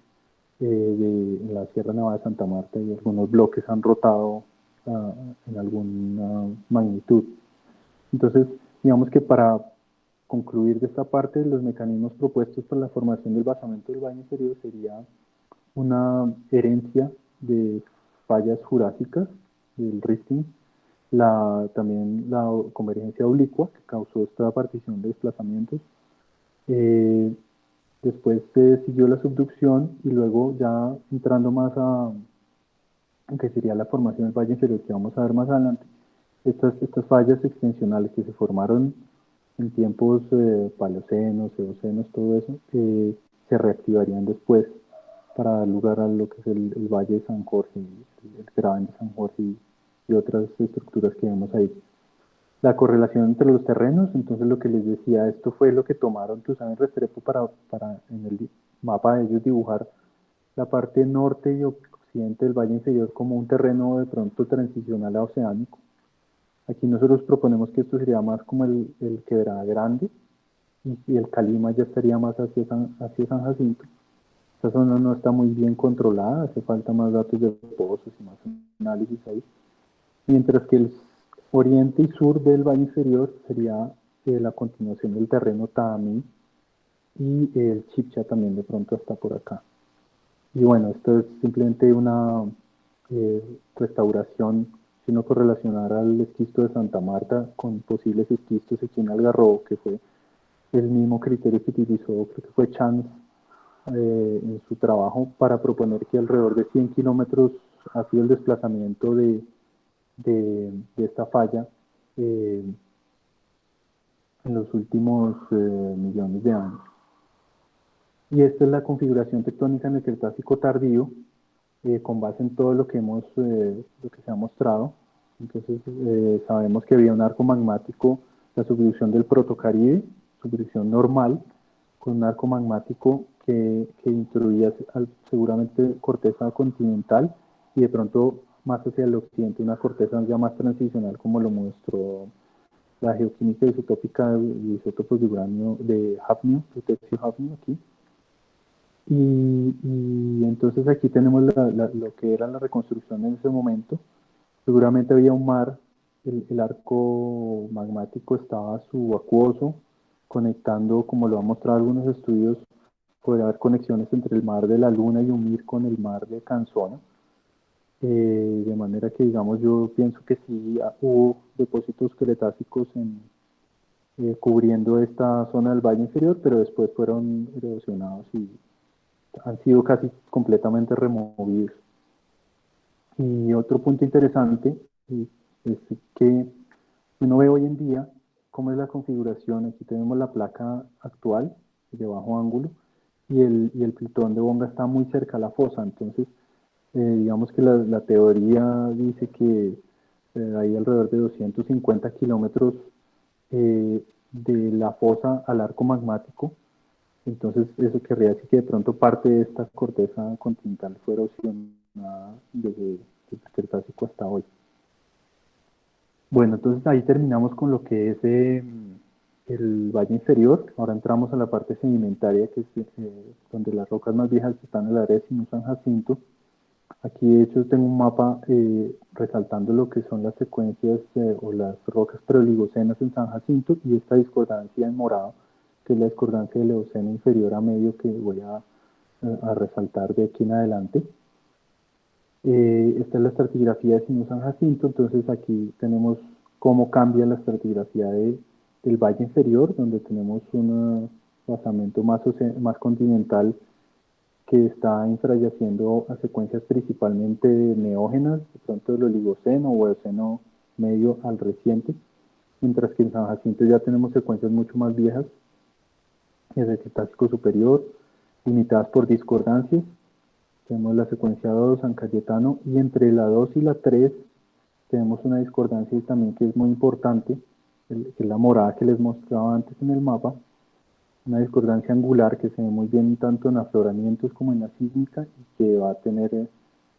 de la Sierra Nevada de Santa Marta, y algunos bloques han rotado en alguna magnitud. Entonces, digamos que para concluir de esta parte, los mecanismos propuestos para la formación del basamento del valle inferior sería una herencia de fallas jurásicas del rifting, también la convergencia oblicua que causó esta partición de desplazamientos. Después se siguió la subducción y luego ya entrando más a que sería la formación del valle inferior que vamos a ver más adelante, estas fallas extensionales que se formaron en tiempos paleocenos, eocenos, todo eso, se reactivarían después para dar lugar a lo que es el Valle de San Jorge, el Graben de San Jorge y otras estructuras que vemos ahí. La correlación entre los terrenos, entonces lo que les decía, esto fue lo que tomaron Tuzán y Restrepo para en el mapa de ellos dibujar la parte norte y occidente del Valle Inferior como un terreno de pronto transicional a oceánico. Aquí nosotros proponemos que esto sería más como el Quebrada Grande, y el Calima ya estaría más hacia San Jacinto. Esta zona no está muy bien controlada, hace falta más datos de pozos y más análisis ahí. Mientras que el oriente y sur del Valle Inferior sería la continuación del terreno Taamí, y el Chipcha también de pronto está por acá. Y bueno, esto es simplemente una restauración, sino correlacionar al esquisto de Santa Marta con posibles esquistos aquí en Algarrobo, que fue el mismo criterio que utilizó, creo que fue Chance, en su trabajo para proponer que alrededor de 100 kilómetros ha sido el desplazamiento de esta falla en los últimos millones de años. Y esta es la configuración tectónica en el Cretácico tardío, con base en todo lo que se ha mostrado. Entonces sabemos que había un arco magmático, la subducción del Protocaribe, subducción normal, con un arco magmático que introducía seguramente corteza continental, y de pronto más hacia el occidente una corteza ya más transicional, como lo mostró la geoquímica isotópica de isótopos de uranio de hafnio, lutecio hafnio aquí. Y entonces aquí tenemos lo que era la reconstrucción en ese momento. Seguramente había un mar, el arco magmático estaba subacuoso, conectando, como lo han mostrado algunos estudios, podría haber conexiones entre el mar de la Luna y Umir con el mar de Canzona. De manera que, digamos, yo pienso que sí hubo depósitos cretácicos cubriendo esta zona del Valle Inferior, pero después fueron erosionados y han sido casi completamente removidos. Y otro punto interesante es que uno ve hoy en día cómo es la configuración. Aquí tenemos la placa actual de bajo ángulo, y el plutón de Bonga está muy cerca a la fosa. Entonces, digamos que la teoría dice que hay alrededor de 250 kilómetros de la fosa al arco magmático. Entonces, eso querría decir que de pronto parte de esta corteza continental fue erosionada desde el Cretácico hasta hoy. Bueno, entonces ahí terminamos con lo que es el valle inferior. Ahora entramos a la parte sedimentaria, que es donde las rocas más viejas están en el área de Sinú San Jacinto. Aquí de hecho tengo un mapa resaltando lo que son las secuencias o las rocas preoligocenas en San Jacinto, y esta discordancia en morado, que es la discordancia del Eoceno inferior a medio, que voy a resaltar de aquí en adelante. Esta es la estratigrafía de Sinú San Jacinto. Entonces aquí tenemos cómo cambia la estratigrafía del valle inferior, donde tenemos un basamento más continental que está infrayaciendo a secuencias principalmente neógenas, de pronto del Oligoceno o Eoceno medio al reciente, mientras que en San Jacinto ya tenemos secuencias mucho más viejas, desde el Cretácico superior, limitadas por discordancias. Tenemos la secuencia 2, San Cayetano, y entre la 2 y la 3 tenemos una discordancia también que es muy importante, que es la morada que les mostraba antes en el mapa, una discordancia angular que se ve muy bien tanto en afloramientos como en la sísmica, y que va a tener,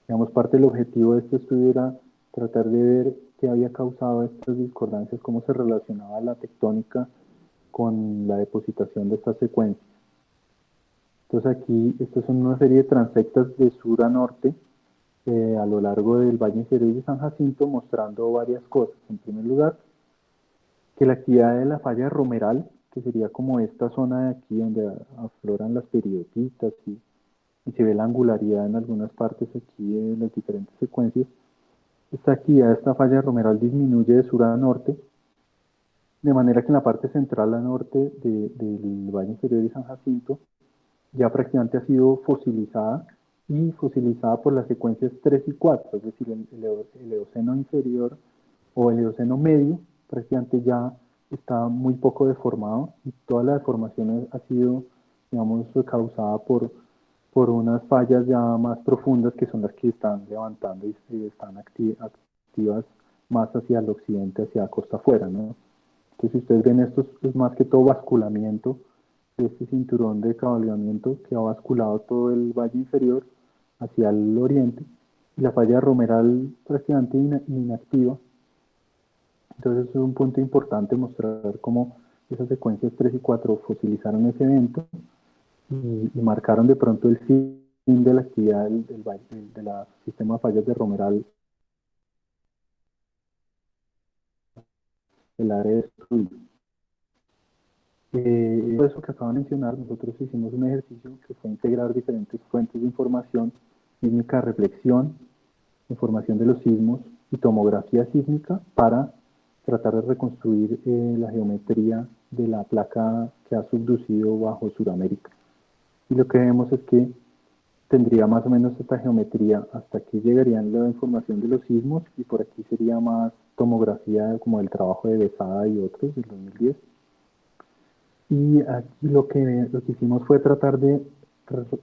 digamos, parte del objetivo de este estudio era tratar de ver qué había causado estas discordancias, cómo se relacionaba la tectónica con la depositación de estas secuencias. Entonces aquí, estas son una serie de transectas de sur a norte a lo largo del Valle Inferior de San Jacinto, mostrando varias cosas. En primer lugar, que la actividad de la falla romeral, que sería como esta zona de aquí donde afloran las peridotitas y se ve la angularidad en algunas partes aquí en las diferentes secuencias, esta actividad de esta falla romeral disminuye de sur a norte, de manera que en la parte central a norte del Valle Inferior de San Jacinto ya prácticamente ha sido fosilizada, y fosilizada por las secuencias 3 y 4, es decir, el Eoceno inferior o el Eoceno medio prácticamente ya está muy poco deformado, y toda la deformación ha sido, digamos, causada por unas fallas ya más profundas, que son las que están levantando y están activas más hacia el occidente, hacia costa afuera, ¿no? Entonces, si ustedes ven, esto es más que todo basculamiento de este cinturón de cabalgamiento que ha basculado todo el valle inferior hacia el oriente, y la falla romeral prácticamente inactiva. Entonces es un punto importante mostrar cómo esas secuencias 3 y 4 fosilizaron ese evento y marcaron de pronto el fin de la actividad del sistema de fallas de romeral, el área de estudio. Por eso que acabo de mencionar, nosotros hicimos un ejercicio que fue integrar diferentes fuentes de información sísmica, reflexión, información de los sismos y tomografía sísmica, para tratar de reconstruir la geometría de la placa que ha subducido bajo Sudamérica. Y lo que vemos es que tendría más o menos esta geometría hasta aquí llegarían la información de los sismos, y por aquí sería más tomografía como el trabajo de Besada y otros del 2010. Y aquí lo que hicimos fue tratar de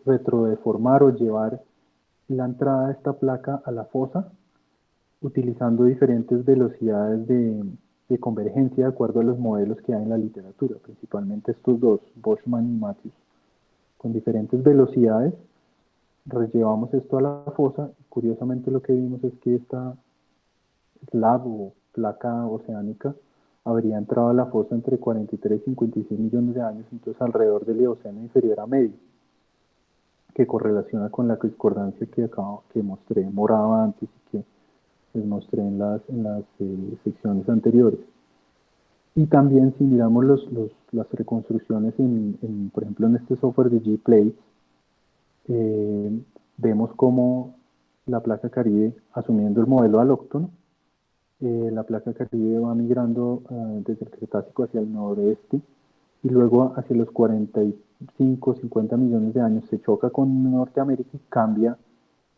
retrodeformar o llevar la entrada de esta placa a la fosa, utilizando diferentes velocidades de convergencia de acuerdo a los modelos que hay en la literatura, principalmente estos dos, Boschmann y Matthews. Con diferentes velocidades llevamos esto a la fosa, y curiosamente lo que vimos es que esta slab o placa oceánica habría entrado a la fosa entre 43 y 56 millones de años, entonces alrededor del Eoceno inferior a medio, que correlaciona con la discordancia que mostré morada antes y que les mostré en las secciones anteriores. Y también, si miramos las reconstrucciones por ejemplo, en este software de Gplate, vemos cómo la placa Caribe, asumiendo el modelo alóctono, la placa Caribe va migrando desde el Cretácico hacia el noreste, y luego hacia los 45, 50 millones de años se choca con Norteamérica y cambia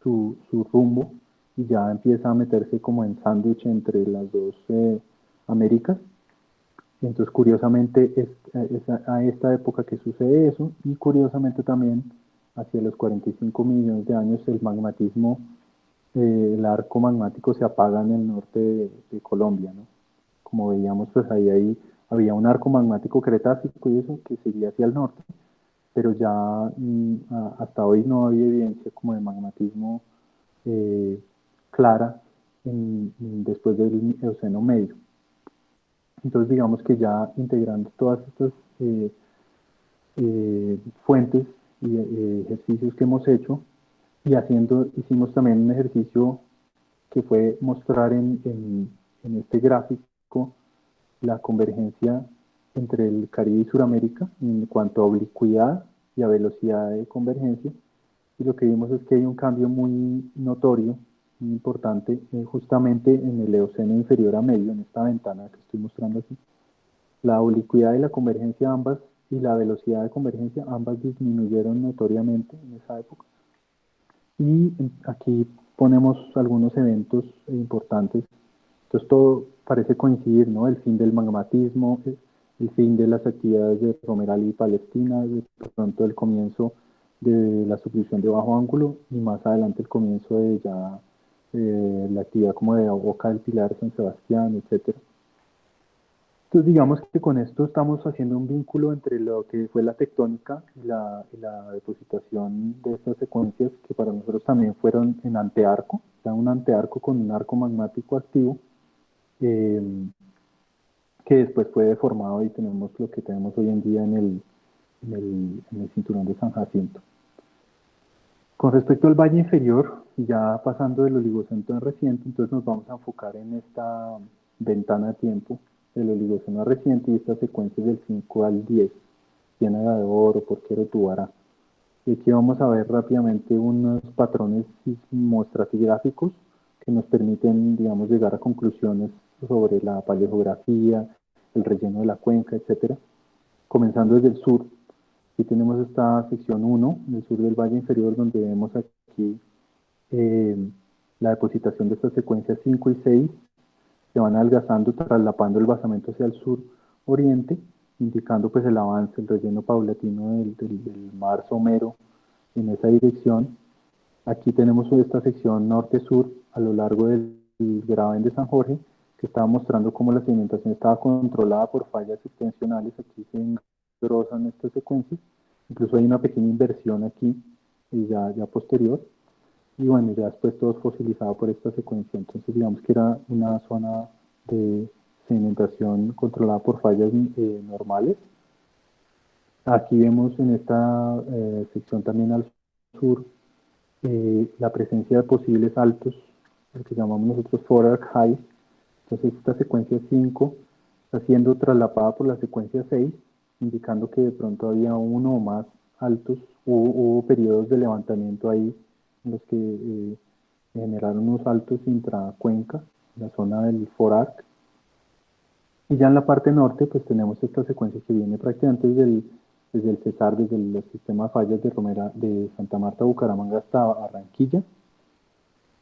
su rumbo, y ya empieza a meterse como en sándwich entre las dos Américas. Entonces, curiosamente, es a esta época que sucede eso, y curiosamente también hacia los 45 millones de años el magmatismo, el arco magmático se apaga en el norte de Colombia, ¿no? Como veíamos, pues ahí había un arco magmático cretácico y eso que seguía hacia el norte, pero ya hasta hoy no había evidencia como de magmatismo clara después del Eoceno medio. Entonces digamos que ya integrando todas estas fuentes y ejercicios que hemos hecho y hicimos también un ejercicio que fue mostrar en este gráfico la convergencia entre el Caribe y Sudamérica en cuanto a oblicuidad y a velocidad de convergencia. Y lo que vimos es que hay un cambio muy notorio, muy importante, justamente en el Eoceno inferior a medio, en esta ventana que estoy mostrando aquí. La oblicuidad y la convergencia ambas, y la velocidad de convergencia ambas disminuyeron notoriamente en esa época. Y aquí ponemos algunos eventos importantes. Entonces todo parece coincidir, ¿no? El fin del magmatismo, el fin de las actividades de Romeral y Palestina, de pronto el comienzo de la subducción de bajo ángulo y más adelante el comienzo de ya la actividad como de Boca del Pilar, San Sebastián, etcétera. Entonces digamos que con esto estamos haciendo un vínculo entre lo que fue la tectónica y la depositación de estas secuencias que para nosotros también fueron en antearco, o un antearco con un arco magmático activo, eh, que después fue deformado y tenemos lo que tenemos hoy en día en el cinturón de San Jacinto. Con respecto al valle inferior, ya pasando del Oligoceno en reciente, entonces nos vamos a enfocar en esta ventana de tiempo del Oligoceno reciente y estas secuencias del 5 al 10, Ciénaga de Oro, Porquero, Tubará. Y aquí vamos a ver rápidamente unos patrones sismoestratigráficos que nos permiten, digamos, llegar a conclusiones sobre la paleogeografía, el relleno de la cuenca, etcétera. Comenzando desde el sur, aquí tenemos esta sección 1, del sur del Valle Inferior, donde vemos aquí la depositación de estas secuencias 5 y 6, se van adelgazando, traslapando el basamento hacia el sur-oriente, indicando pues el avance, el relleno paulatino del mar somero en esa dirección. Aquí tenemos esta sección norte-sur a lo largo del Graben de San Jorge, que estaba mostrando cómo la sedimentación estaba controlada por fallas extensionales. Aquí se engrosan estas secuencias. Incluso hay una pequeña inversión aquí, y ya posterior. Y bueno, ya después todo es fosilizado por esta secuencia. Entonces digamos que era una zona de sedimentación controlada por fallas normales. Aquí vemos en esta sección también al sur la presencia de posibles altos, lo que llamamos nosotros forward highs. Entonces esta secuencia 5 está siendo traslapada por la secuencia 6, indicando que de pronto había uno o más altos, hubo periodos de levantamiento ahí en los que generaron unos altos intracuenca, en la zona del Forac. Y ya en la parte norte, pues tenemos esta secuencia que viene prácticamente desde el Cesar, desde los sistemas fallas de Romera, de Santa Marta, Bucaramanga hasta Barranquilla,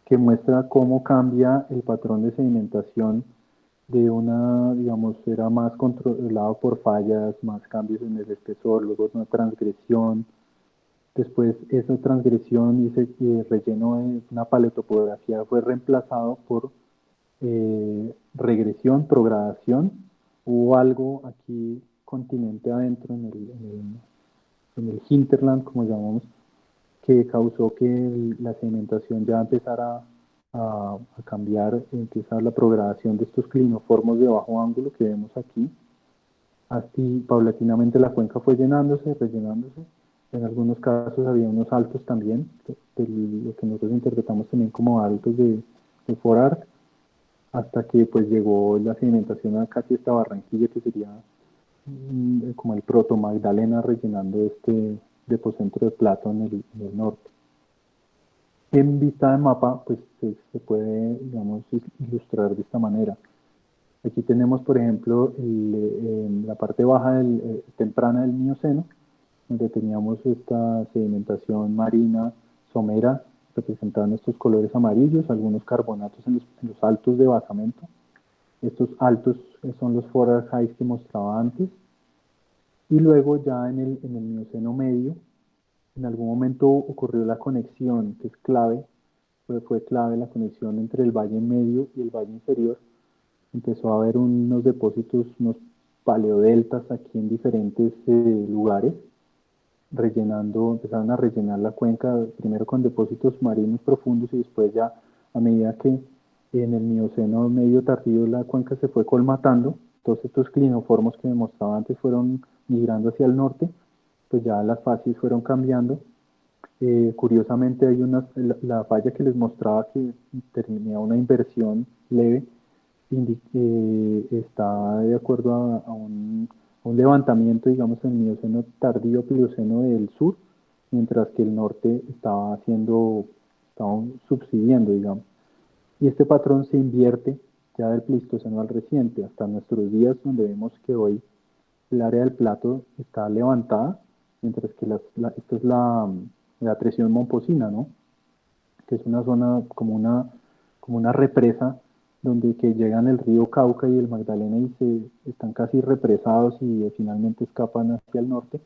que muestra cómo cambia el patrón de sedimentación de una, digamos, era más controlado por fallas, más cambios en el espesor, luego una transgresión, después esa transgresión y ese relleno de una paletopografía fue reemplazado por regresión, progradación, hubo algo aquí continente adentro en el hinterland, como llamamos, que causó que la sedimentación ya empezara a cambiar, empezar la progradación de estos clinoformos de bajo ángulo que vemos aquí. Así paulatinamente la cuenca fue llenándose, rellenándose. En algunos casos había unos altos también, de lo que nosotros interpretamos también como altos de Forarc, hasta que pues llegó la sedimentación a casi esta Barranquilla, que sería como el proto Magdalena, rellenando este depocentro de Plato en el norte. En vista de mapa, pues se puede, digamos, ilustrar de esta manera. Aquí tenemos, por ejemplo, la parte baja temprana del Mioceno, donde teníamos esta sedimentación marina somera, representando estos colores amarillos, algunos carbonatos en los altos de basamento. Estos altos son los forward highs que mostraba antes. Y luego ya en el Mioceno medio, en algún momento ocurrió la conexión, que es clave, fue clave la conexión entre el valle medio y el valle inferior. Empezó a haber unos depósitos, unos paleodeltas aquí en diferentes lugares, empezaron a rellenar la cuenca, primero con depósitos marinos profundos y después ya a medida que en el Mioceno medio tardío la cuenca se fue colmatando, todos estos clinoformos que me mostraba antes fueron migrando hacia el norte, pues ya las facies fueron cambiando. Curiosamente hay la falla que les mostraba que tenía una inversión leve, está de acuerdo a un levantamiento, digamos, en el Mioceno tardío Plioceno del sur, mientras que el norte estaba subsidiendo, digamos. Y este patrón se invierte ya del Pleistoceno al reciente, hasta nuestros días, donde vemos que hoy el área del plato está levantada, mientras que esta es la presión momposina, ¿no? Que es una zona como una represa donde que llegan el río Cauca y el Magdalena y están casi represados y finalmente escapan hacia el norte.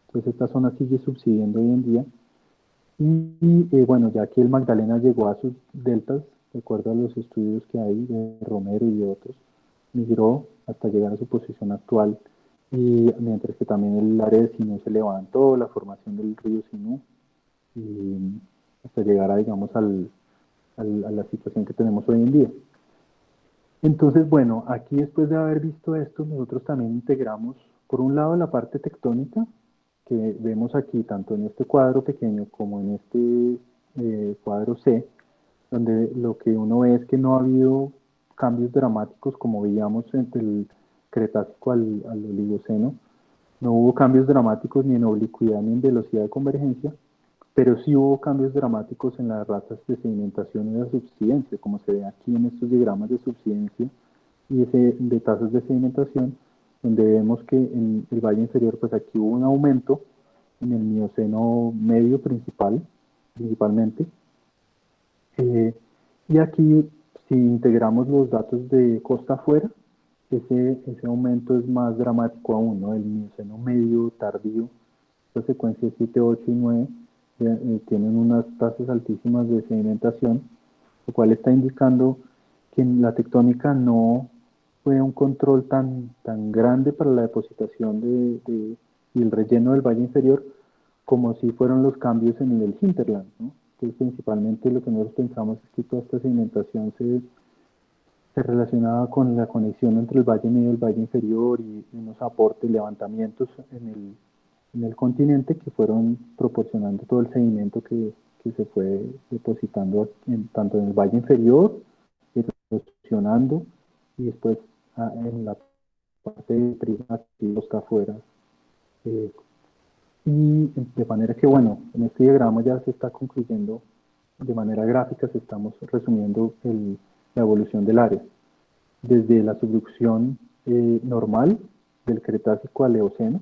Entonces esta zona sigue subsidiendo hoy en día. Bueno, ya que el Magdalena llegó a sus deltas, de acuerdo a los estudios que hay de Romero y de otros, migró hasta llegar a su posición actual, y mientras que también el área de Sinú se levantó, la formación del río Sinú, y hasta llegar a, digamos, a la situación que tenemos hoy en día. Entonces, bueno, aquí después de haber visto esto, nosotros también integramos, por un lado, la parte tectónica, que vemos aquí, tanto en este cuadro pequeño como en este cuadro C, donde lo que uno ve es que no ha habido cambios dramáticos como veíamos entre el Cretácico al Oligoceno. No hubo cambios dramáticos ni en oblicuidad ni en velocidad de convergencia, pero sí hubo cambios dramáticos en las ratas de sedimentación y de subsidencia, como se ve aquí en estos diagramas de subsidencia y de tasas de sedimentación, donde vemos que en el valle inferior, pues aquí hubo un aumento en el Mioceno medio principalmente. Y aquí, si integramos los datos de costa afuera, ese aumento es más dramático aún, ¿no? El Mioceno medio tardío, las secuencias 7, 8 y 9 tienen unas tasas altísimas de sedimentación, lo cual está indicando que la tectónica no fue un control tan grande para la depositación y el relleno del valle inferior, como si fueron los cambios en el hinterland, ¿no? Entonces, principalmente lo que nosotros pensamos es que toda esta sedimentación se relacionaba con la conexión entre el valle medio y el valle inferior, y unos aportes, levantamientos en el continente que fueron proporcionando todo el sedimento que se fue depositando tanto en el valle inferior, erosionando, y después en la parte de prisma que está afuera. Eh, y de manera que, bueno, en este diagrama ya se está concluyendo de manera gráfica, se estamos resumiendo la evolución del área. Desde la subducción normal del Cretácico al Eoceno,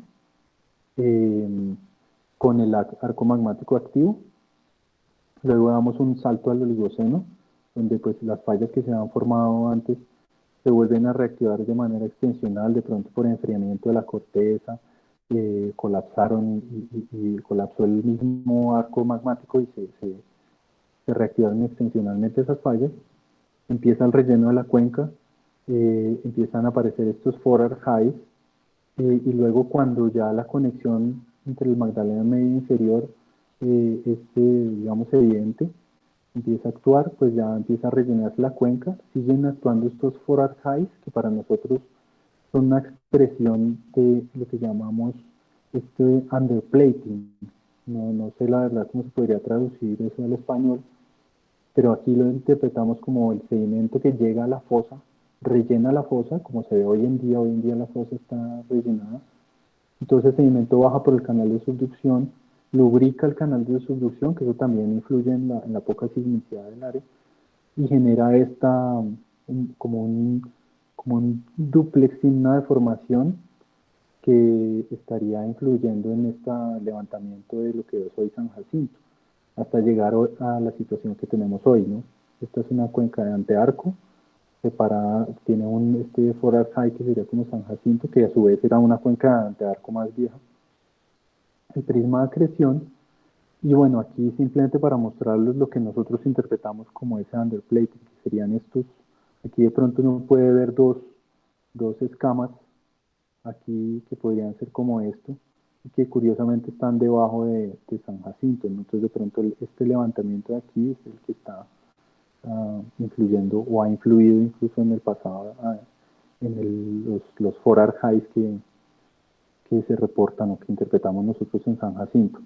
con el arco magmático activo. Luego damos un salto al Oligoceno, donde pues las fallas que se han formado antes se vuelven a reactivar de manera extensional, de pronto por enfriamiento de la corteza, colapsaron y colapsó el mismo arco magmático y se reactivaron extensionalmente esas fallas. Empieza el relleno de la cuenca, empiezan a aparecer estos forar highs, y luego cuando ya la conexión entre el Magdalena medio e inferior digamos, evidente, empieza a actuar, pues ya empieza a rellenarse la cuenca, siguen actuando estos forar highs, que para nosotros son una expresión de lo que llamamos underplating. No sé la verdad cómo se podría traducir eso al español, pero aquí lo interpretamos como el sedimento que llega a la fosa, rellena la fosa, como se ve hoy en día la fosa está rellenada, entonces el sedimento baja por el canal de subducción, lubrica el canal de subducción, que eso también influye en la poca sismicidad del área, y genera como un dúplex sin una deformación que estaría influyendo en este levantamiento de lo que es hoy San Jacinto, hasta llegar a la situación que tenemos hoy, ¿no? Esta es una cuenca de antearco, separada, tiene este forar high que sería como San Jacinto, que a su vez era una cuenca de antearco más vieja. El prisma de acreción, y bueno, aquí simplemente para mostrarles lo que nosotros interpretamos como ese underplating, que serían estos, aquí de pronto uno puede ver dos escamas aquí que podrían ser como esto, y que curiosamente están debajo de San Jacinto, ¿no? Entonces de pronto este levantamiento de aquí es el que está influyendo o ha influido incluso en el pasado los four archives que se reportan o que interpretamos nosotros en San Jacinto.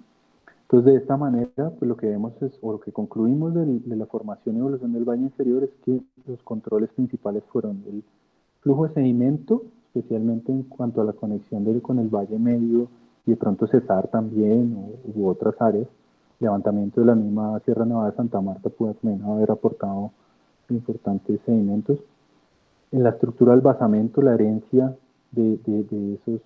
Entonces, de esta manera, pues lo que vemos es, o lo que concluimos de la formación y evolución del valle inferior es que los controles principales fueron el flujo de sedimento, especialmente en cuanto a la conexión con el valle medio y de pronto Cesar también, u otras áreas. Levantamiento de la misma Sierra Nevada de Santa Marta puede también haber aportado importantes sedimentos. En la estructura del basamento, la herencia de esos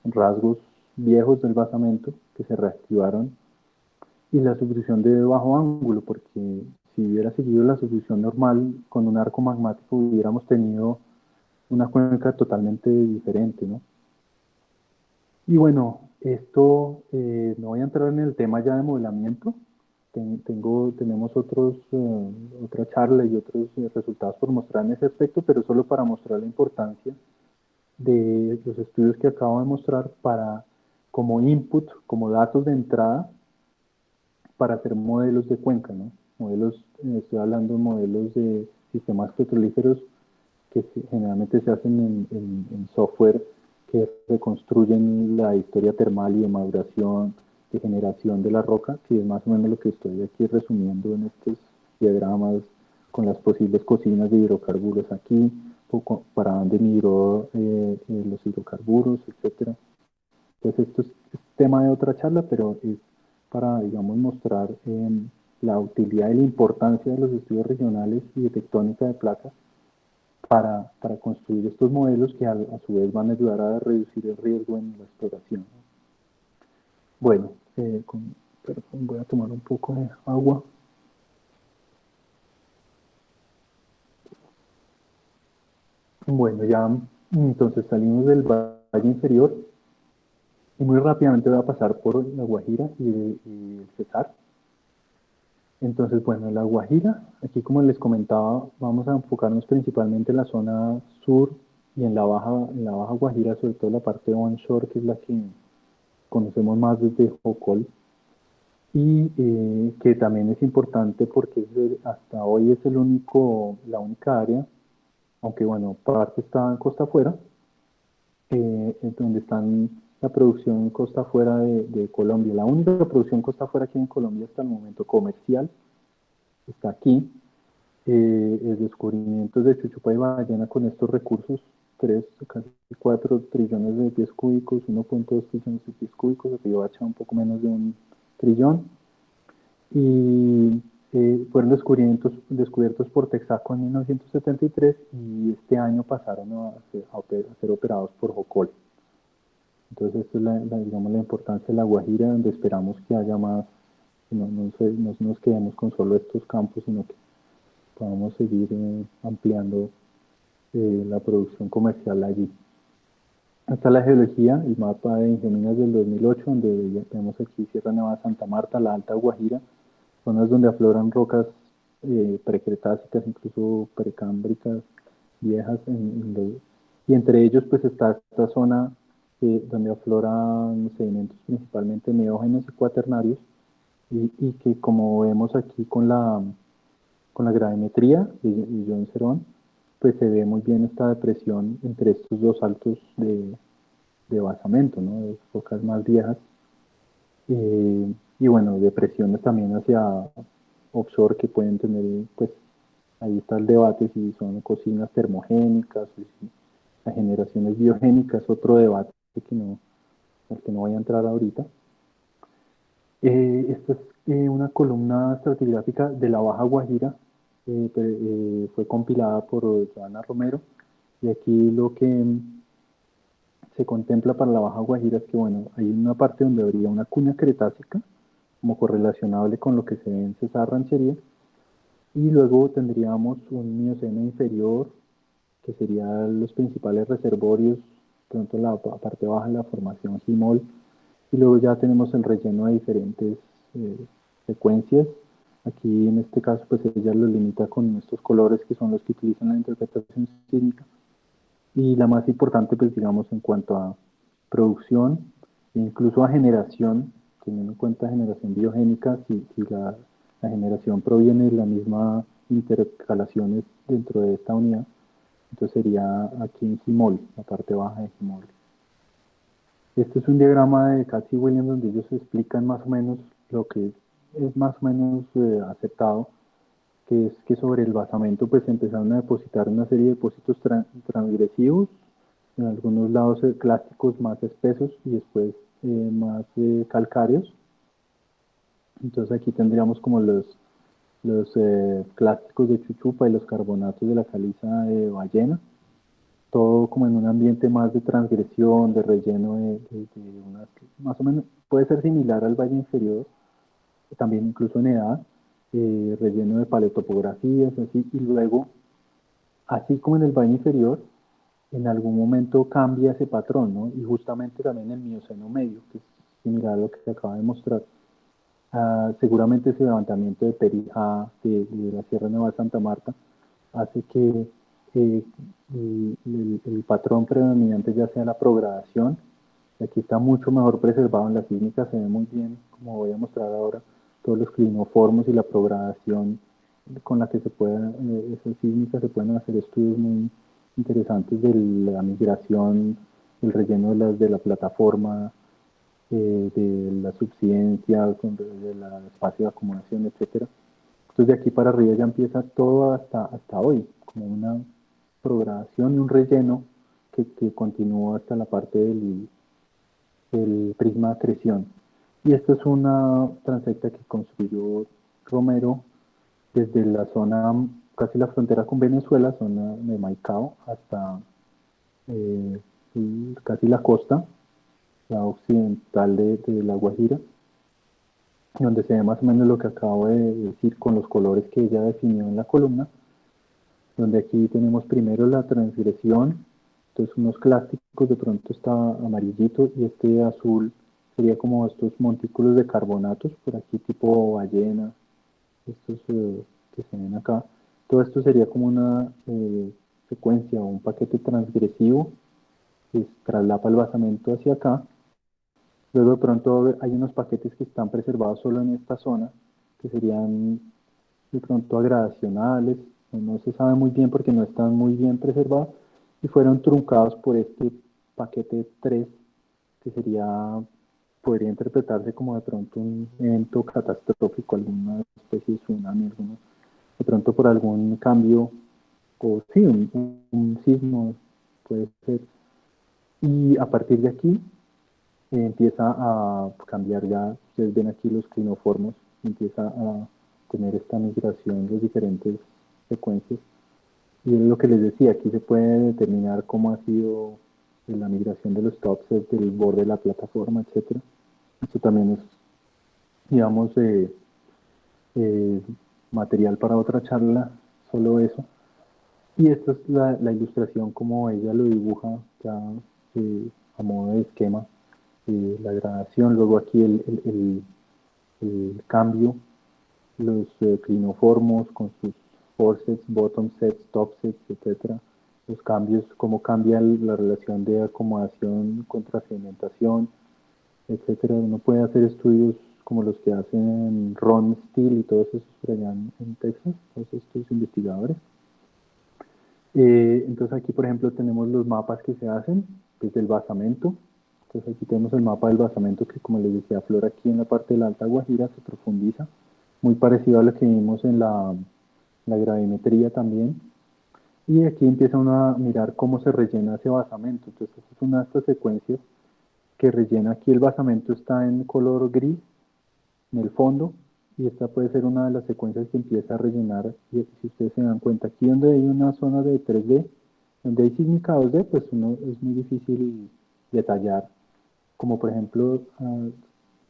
rasgos viejos del basamento que se reactivaron, y la subducción de bajo ángulo, porque si hubiera seguido la subducción normal con un arco magmático hubiéramos tenido una cuenca totalmente diferente, ¿no? Y bueno, esto no voy a entrar en el tema ya de modelamiento. Tenemos otra charla y otros resultados por mostrar en ese aspecto, pero solo para mostrar la importancia de los estudios que acabo de mostrar para, como input, como datos de entrada, para hacer modelos de cuenca, ¿no? Modelos, estoy hablando de modelos de sistemas petrolíferos que generalmente se hacen en software que reconstruyen la historia termal y de maduración, de generación de la roca, que es más o menos lo que estoy aquí resumiendo en estos diagramas con las posibles cocinas de hidrocarburos aquí, para dónde migró los hidrocarburos, etcétera. Entonces esto es tema de otra charla, pero es para, digamos, mostrar la utilidad y la importancia de los estudios regionales y de tectónica de placas para construir estos modelos que a su vez van a ayudar a reducir el riesgo en la exploración. Bueno, perdón, voy a tomar un poco de agua. Bueno, ya entonces salimos del valle inferior y muy rápidamente voy a pasar por La Guajira y el Cesar. Entonces, bueno, La Guajira, aquí como les comentaba, vamos a enfocarnos principalmente en la zona sur y en la baja Guajira, sobre todo la parte onshore, que es la que conocemos más desde Jocol, y que también es importante porque hasta hoy es la única área, aunque bueno, parte está en costa afuera, es donde están la producción costa afuera de Colombia. La única producción costa afuera aquí en Colombia hasta el momento comercial está aquí. El descubrimiento de Chuchupa y Ballena con estos recursos, casi 4 trillones de pies cúbicos, 1.2 trillones de pies cúbicos, el río Hacha un poco menos de 1 trillón, y fueron descubiertos por Texaco en 1973 y este año pasaron a ser operados por Jocol. Entonces, esta es digamos, la importancia de La Guajira, donde esperamos que haya más, no nos quedemos con solo estos campos, sino que podamos seguir ampliando la producción comercial allí. Está la geología, el mapa de Ingeminas del 2008, donde ya tenemos aquí Sierra Nevada, Santa Marta, la Alta Guajira, zonas donde afloran rocas precretásicas, incluso precámbricas, viejas, y entre ellos pues está esta zona donde afloran sedimentos principalmente neógenos y cuaternarios, y que como vemos aquí con la gravimetría de John Cerón, pues se ve muy bien esta depresión entre estos dos saltos de basamento, ¿no? De rocas más viejas. Y bueno, depresiones también hacia offshore que pueden tener, pues ahí está el debate si son cocinas termogénicas, o si la generación es biogénica, es otro debate al que no voy a entrar ahorita. Esta es una columna estratigráfica de la Baja Guajira, fue compilada por Joana Romero, y aquí lo que se contempla para la Baja Guajira es que, bueno, hay una parte donde habría una cuña cretácica, como correlacionable con lo que se ve en Cesar Ranchería, y luego tendríamos un Mioceno inferior, que serían los principales reservorios, pronto la parte baja de la formación Gimol, y luego ya tenemos el relleno de diferentes secuencias. Aquí en este caso pues ella lo limita con estos colores que son los que utilizan la interpretación sísmica, y la más importante pues digamos en cuanto a producción e incluso a generación, teniendo en cuenta generación biogénica, si la generación proviene de la misma intercalaciones dentro de esta unidad, Entonces sería aquí en Gimol, la parte baja de Gimol. Este es un diagrama de Katz y Williams donde ellos explican más o menos lo que es más o menos aceptado, que es que sobre el basamento pues empezaron a depositar una serie de depósitos transgresivos, en algunos lados clásicos más espesos y después más calcáreos. Entonces aquí tendríamos como los clásicos de Chuchupa y los carbonatos de la caliza de ballena, todo como en un ambiente más de transgresión, de relleno de unas, más o menos, puede ser similar al valle inferior, también incluso en edad, relleno de paletopografías, así, y luego, así como en el valle inferior, en algún momento cambia ese patrón, ¿no? Y justamente también en el Mioceno medio, que es similar a lo que se acaba de mostrar. Seguramente ese levantamiento de Perijá, de la Sierra Nevada de Santa Marta, hace que el patrón predominante ya sea la progradación. Aquí está mucho mejor preservado en la sísmica, se ve muy bien, como voy a mostrar ahora, todos los clinoformos y la progradación con la que se pueden, esas sísmicas se pueden hacer estudios muy interesantes de la migración, el relleno de la plataforma, de la subsidencia, de la espacio de acumulación, etcétera. Entonces de aquí para arriba ya empieza todo hasta hoy, como una programación y un relleno que continúa hasta la parte del prisma de acreción. Y esto es una transecta que construyó Romero desde la zona, casi la frontera con Venezuela, zona de Maicao, hasta eh, casi la costa, la occidental de La Guajira, donde se ve más o menos lo que acabo de decir con los colores que ella definió en la columna, donde aquí tenemos primero la transgresión, entonces unos clásicos, de pronto está amarillito y este azul sería como estos montículos de carbonatos, por aquí tipo ballena, estos que se ven acá. Todo esto sería como una secuencia o un paquete transgresivo que traslapa el basamento hacia acá. Luego de pronto hay unos paquetes que están preservados solo en esta zona, que serían de pronto agradacionales, no se sabe muy bien porque no están muy bien preservados, y fueron truncados por este paquete 3, que sería, podría interpretarse como de pronto un evento catastrófico, alguna especie de tsunami, de pronto por algún cambio, o sí, un sismo puede ser. Y a partir de aquí empieza a cambiar ya, ustedes ven aquí los clinoformos, empieza a tener esta migración, las diferentes secuencias. Y es lo que les decía, aquí se puede determinar cómo ha sido la migración de los topsets del borde de la plataforma, etcétera. Esto también es, digamos, eh, material para otra charla, solo eso. Y esta es la ilustración como ella lo dibuja ya a modo de esquema, la gradación, luego aquí el cambio, los clinoformos con sus forsets, bottom sets, top sets, etcétera. Los cambios, cómo cambia la relación de acomodación contra sedimentación, etcétera. Uno puede hacer estudios como los que hacen Ron Steele y todos esos por allá en Texas, todos estos investigadores. Entonces aquí, por ejemplo, tenemos los mapas que se hacen desde el basamento. Entonces aquí tenemos el mapa del basamento que, como les decía, aflora aquí en la parte de la Alta Guajira, se profundiza, muy parecido a lo que vimos en la gravimetría también. Y aquí empieza uno a mirar cómo se rellena ese basamento. Entonces esta es una de estas secuencias que rellena. Aquí el basamento está en color gris en el fondo, y esta puede ser una de las secuencias que empieza a rellenar. Y si ustedes se dan cuenta, aquí donde hay una zona de 3D, donde hay sísmica 2D, pues uno es muy difícil detallar, como por ejemplo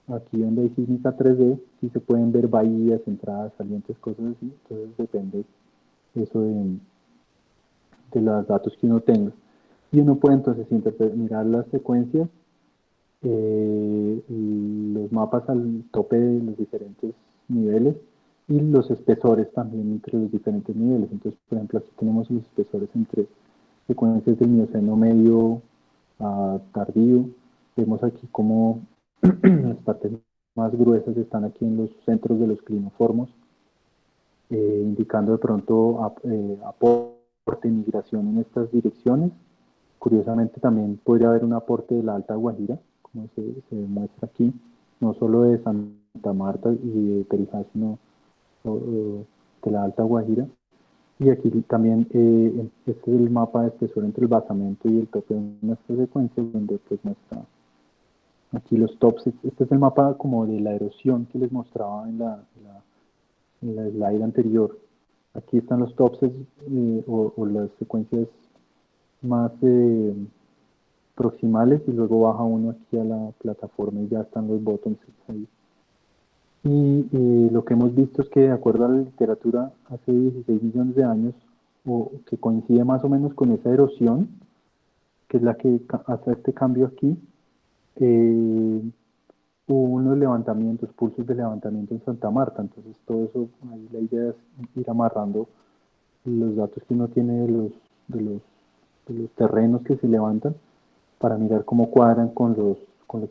aquí donde hay sísmica 3D, sí se pueden ver bahías, entradas, salientes, cosas así. Entonces depende eso de los datos que uno tenga. Y uno puede entonces mirar las secuencias, los mapas al tope de los diferentes niveles y los espesores también entre los diferentes niveles. Entonces, por ejemplo, aquí tenemos los espesores entre secuencias del Mioceno medio a tardío. Vemos aquí cómo las partes más gruesas están aquí en los centros de los clinoformos, indicando de pronto aportes aporte de migración en estas direcciones. Curiosamente también podría haber un aporte de la Alta Guajira, como se demuestra aquí, no solo de Santa Marta y de Perijá, sino de la Alta Guajira. Y aquí también, este es el mapa de espesor entre el basamento y el tope de nuestra secuencia, donde pues muestra aquí los tops. Este es el mapa como de la erosión que les mostraba en la slide anterior. Aquí están los tops o las secuencias más proximales, y luego baja uno aquí a la plataforma y ya están los bottoms ahí. Y lo que hemos visto es que, de acuerdo a la literatura, hace 16 millones de años, o que coincide más o menos con esa erosión, que es la que hace este cambio aquí, hubo unos levantamientos, pulsos de levantamiento en Santa Marta. Entonces todo eso, ahí la idea es ir amarrando los datos que uno tiene de los, de los terrenos que se levantan, para mirar cómo cuadran con lo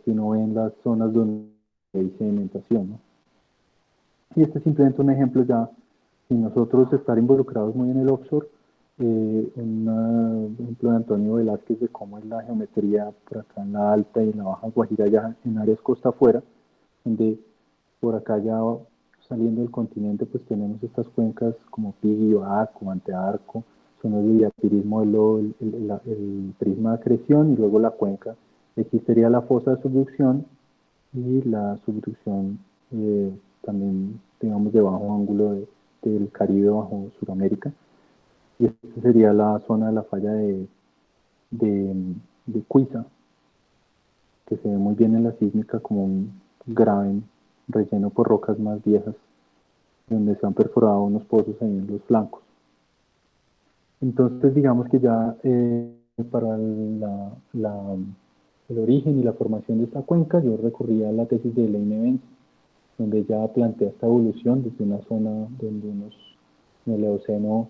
que uno ve en las zonas donde hay sedimentación, ¿no? Y este es simplemente un ejemplo ya, sin nosotros estar involucrados muy en el offshore, un ejemplo de Antonio Velázquez de cómo es la geometría por acá en la Alta y en la Baja Guajira, ya en áreas costa afuera, donde por acá ya saliendo del continente pues tenemos estas cuencas como Pigio, Arco, Antearco, zonas de diapirismo del lodo, el prisma de acreción, y luego la cuenca. Aquí sería la fosa de subducción y la subducción también, digamos, de bajo ángulo del Caribe bajo Sudamérica. Y esta sería la zona de la falla de Cuiza, que se ve muy bien en la sísmica como un graben relleno por rocas más viejas, donde se han perforado unos pozos ahí en los flancos. Entonces, digamos que ya para el origen y la formación de esta cuenca, yo recurría a la tesis de Elaine Evans, donde ella plantea esta evolución desde una zona donde en el Eoceno,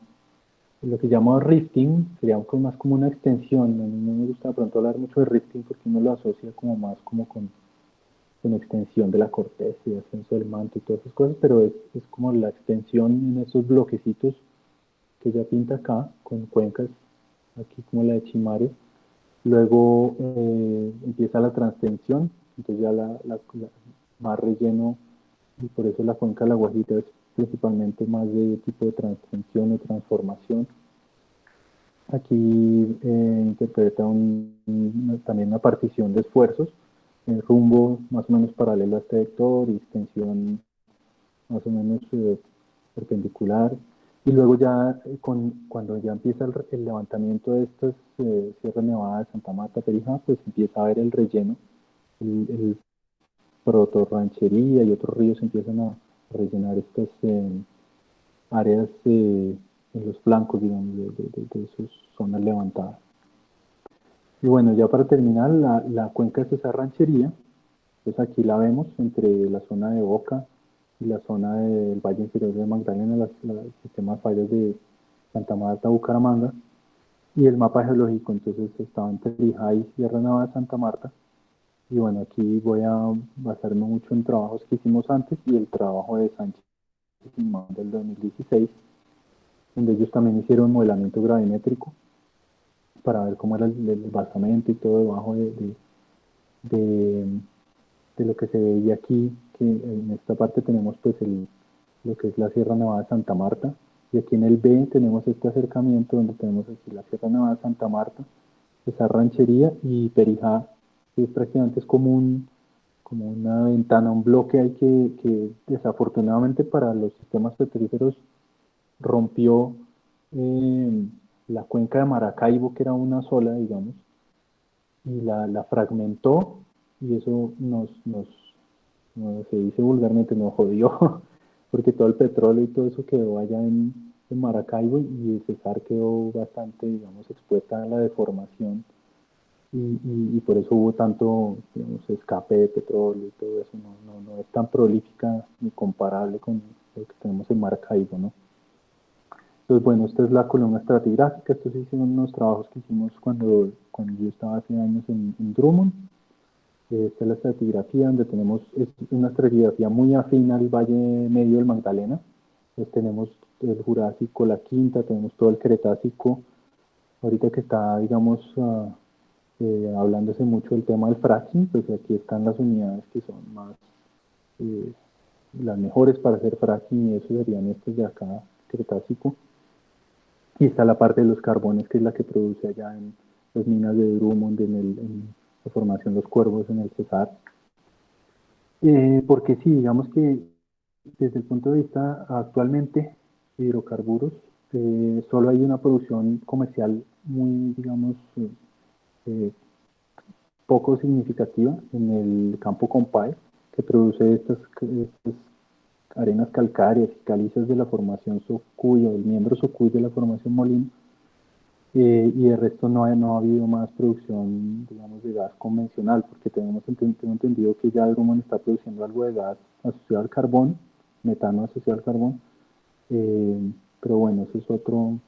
lo que llamamos rifting, sería más como una extensión. A mí no me gusta de pronto hablar mucho de rifting porque uno lo asocia como más como con extensión de la corteza y ascenso del manto y todas esas cosas, pero es como la extensión en esos bloquecitos que ella pinta acá, con cuencas, aquí como la de Chimare. Luego empieza la transtensión, entonces ya más relleno, y por eso la cuenca de la Guajira es principalmente más de tipo de transtensión o transformación. Aquí interpreta también una partición de esfuerzos, rumbo más o menos paralelo a este vector y extensión más o menos perpendicular. Y luego ya cuando ya empieza el levantamiento de estas Sierra Nevada de Santa Marta, Perijá, pues empieza a ver el relleno, el proto-ranchería y otros ríos empiezan a rellenar estas áreas en los flancos, digamos, de sus zonas levantadas. Y bueno, ya para terminar, la cuenca es esa ranchería. Entonces aquí la vemos entre la zona de Boca y la zona del Valle Inferior de Magdalena, el sistema de fallas de Santa Marta, Bucaramanga, y el mapa geológico. Entonces estaba entre Perijá y Sierra Nevada de Santa Marta. Y bueno, aquí voy a basarme mucho en trabajos que hicimos antes y el trabajo de Sánchez y Simón del 2016, donde ellos también hicieron modelamiento gravimétrico para ver cómo era el basamento y todo debajo de, de lo que se veía aquí, que en esta parte tenemos pues lo que es la Sierra Nevada de Santa Marta, y aquí en el B tenemos este acercamiento donde tenemos aquí la Sierra Nevada de Santa Marta, esa ranchería, y Perijá, que es prácticamente como una ventana, un bloque ahí que desafortunadamente para los sistemas petrolíferos rompió la cuenca de Maracaibo, que era una sola, digamos, y la fragmentó, y eso se dice vulgarmente, nos jodió, porque todo el petróleo y todo eso quedó allá en Maracaibo, y el Cesar quedó bastante, digamos, expuesta a la deformación, y por eso hubo tanto, digamos, escape de petróleo y todo eso. No es tan prolífica ni comparable con lo que tenemos en Maracaibo, ¿no? Entonces, bueno, esta es la columna estratigráfica. Estos sí son unos trabajos que hicimos cuando yo estaba hace años en Drummond. Esta es la estratigrafía, donde tenemos una estratigrafía muy afín al valle medio del Magdalena. Entonces tenemos el Jurásico, la Quinta, tenemos todo el Cretácico, ahorita que está, digamos, hablándose mucho del tema del fracking, pues aquí están las unidades que son más, eh, las mejores para hacer fracking, y eso serían estos de acá, Cretácico. Y está la parte de los carbones, que es la que produce allá en las minas de Drummond, en la formación Los Cuervos, en el Cesar. Porque sí, digamos que desde el punto de vista actualmente de hidrocarburos, solo hay una producción comercial muy, digamos, eh, poco significativa en el campo Compay, que produce estas arenas calcáreas y calizas de la formación Socuy, o el miembro Socuy de la formación Molino. Y de resto no ha habido más producción, digamos, de gas convencional, porque tengo entendido que ya Drummond está produciendo algo de gas asociado al carbón, metano asociado al carbón, pero bueno, eso es otro,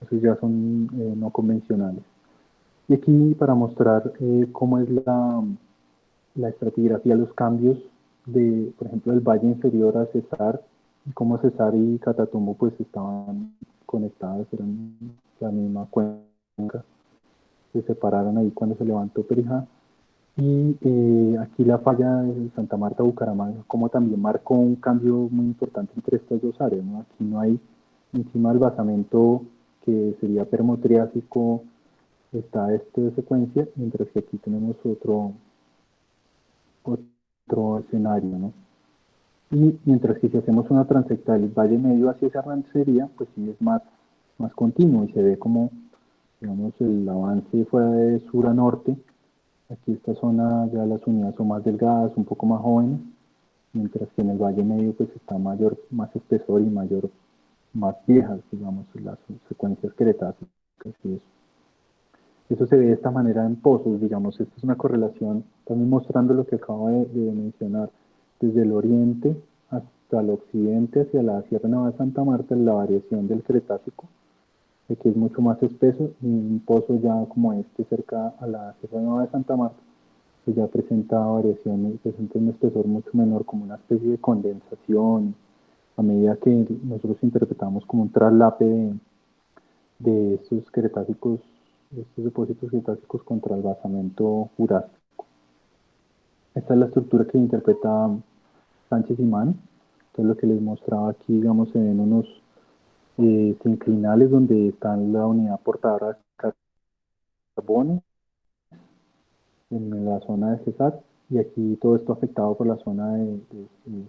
esos ya son no convencionales. Y aquí para mostrar cómo es la estratigrafía, los cambios de, por ejemplo, del valle inferior a Cesar, y cómo Cesar y Catatumbo pues estaban conectadas, eran la misma cuenca, se separaron ahí cuando se levantó Perijá. Y aquí la falla de Santa Marta Bucaramanga, como también marcó un cambio muy importante entre estas dos áreas, ¿no? Aquí no hay, encima del basamento que sería permotriásico, está esto de secuencia, mientras que aquí tenemos otro escenario, ¿no? Y mientras que si hacemos una transecta del Valle Medio hacia esa rancería, pues sí es más continuo, y se ve como, digamos, el avance fue de sur a norte. Aquí esta zona ya las unidades son más delgadas, un poco más jóvenes, mientras que en el Valle Medio pues está más espesor y más viejas, digamos, las secuencias cretácicas y eso. Eso se ve de esta manera en pozos, digamos. Esta es una correlación también mostrando lo que acabo de mencionar. Desde el oriente hasta el occidente, hacia la Sierra Nevada de Santa Marta, la variación del Cretácico, que es mucho más espeso, y un pozo ya como este cerca a la Sierra Nevada de Santa Marta, que ya presenta variaciones, presenta un espesor mucho menor, como una especie de condensación, a medida que nosotros interpretamos como un traslape de estos cretácicos, estos depósitos cretácicos contra el basamento jurásico. Esta es la estructura que interpreta Sánchez y Mann. Entonces lo que les mostraba aquí, digamos, se ven unos sinclinales donde está la unidad portadora de carbono en la zona de Cesar, y aquí todo esto afectado por la zona de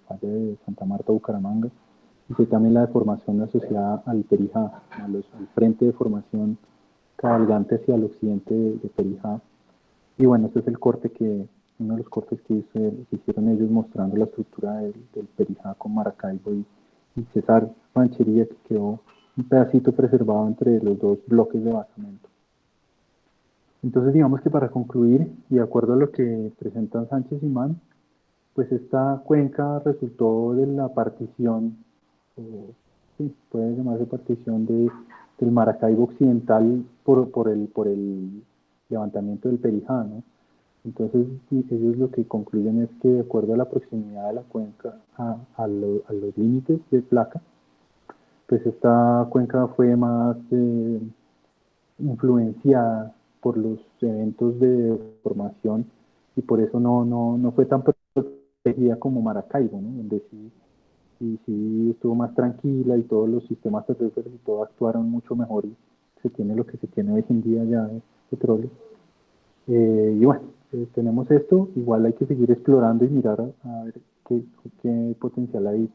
falla de Santa Marta, Bucaramanga, y también la deformación asociada al Perijá, al frente de formación cabalgante hacia el occidente de Perijá. Y bueno, este es uno de los cortes que hicieron ellos mostrando la estructura del Perijá con Maracaibo y Cesar Ranchería, que quedó un pedacito preservado entre los dos bloques de basamento. Entonces, digamos que para concluir, y de acuerdo a lo que presentan Sánchez y Mann, pues esta cuenca resultó de la partición, o, sí, puede llamarse partición del Maracaibo occidental por el levantamiento del Perijá, ¿no? Entonces, ellos lo que concluyen es que, de acuerdo a la proximidad de la cuenca a los límites de placa, pues esta cuenca fue más influenciada por los eventos de formación, y por eso no fue tan protegida como Maracaibo, ¿no? Donde sí estuvo más tranquila, y todos los sistemas petrolíferos y todo actuaron mucho mejor, y se tiene lo que se tiene hoy en día ya de petróleo. Y bueno, tenemos esto, igual hay que seguir explorando y mirar a ver qué potencial hay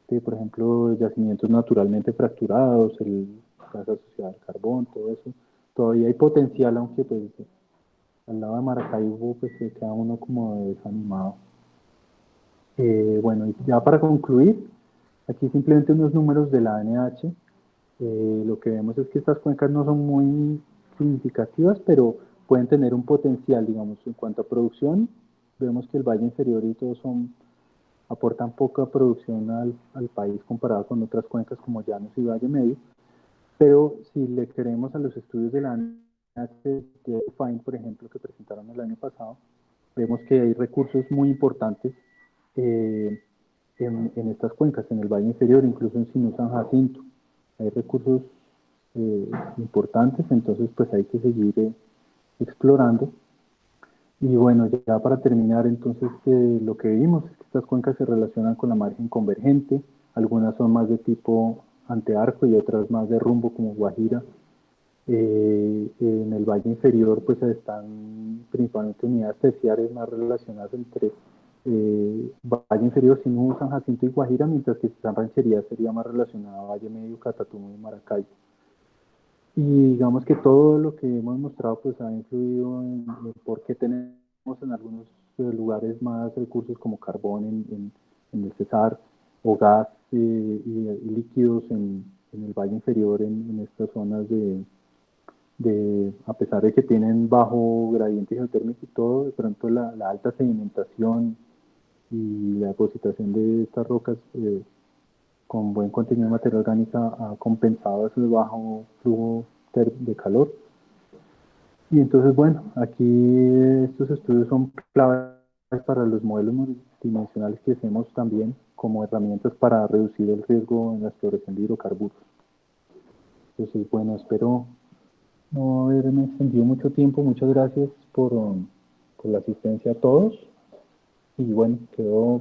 de, por ejemplo, yacimientos naturalmente fracturados, el gas asociado al carbón, todo eso. Todavía hay potencial, aunque pues al lado de Maracaibo pues se queda uno como desanimado. Bueno, y ya para concluir, aquí simplemente unos números de la ANH. Lo que vemos es que estas cuencas no son muy significativas, pero pueden tener un potencial, digamos, en cuanto a producción. Vemos que el Valle Inferior y todos aportan poca producción al país comparado con otras cuencas como Llanos y Valle Medio, pero si le queremos a los estudios de la ANH, de FINE, por ejemplo, que presentaron el año pasado, vemos que hay recursos muy importantes, eh, en estas cuencas, en el Valle Inferior, incluso en Sinú San Jacinto. Hay recursos importantes, entonces pues hay que seguir explorando. Y bueno, ya para terminar, entonces lo que vimos es que estas cuencas se relacionan con la margen convergente, algunas son más de tipo antearco y otras más de rumbo como Guajira. En el Valle Inferior pues están principalmente unidades terciarias más relacionadas entre Valle Inferior, Sinú, San Jacinto y Guajira, mientras que San Ranchería sería más relacionada a Valle Medio, Catatumbo y Maracaibo. Y digamos que todo lo que hemos mostrado pues ha influido en por qué tenemos en algunos lugares más recursos como carbón en el Cesar o gas y líquidos en el Valle Inferior en estas zonas a pesar de que tienen bajo gradiente geotérmico y todo, de pronto la alta sedimentación y la depositación de estas rocas con buen contenido de materia orgánica ha compensado ese bajo flujo de calor. Y entonces, bueno, aquí estos estudios son claves para los modelos multidimensionales que hacemos también como herramientas para reducir el riesgo en la exploración de hidrocarburos. Entonces, bueno, espero no haberme extendido mucho tiempo. Muchas gracias por la asistencia a todos. Y bueno, quedo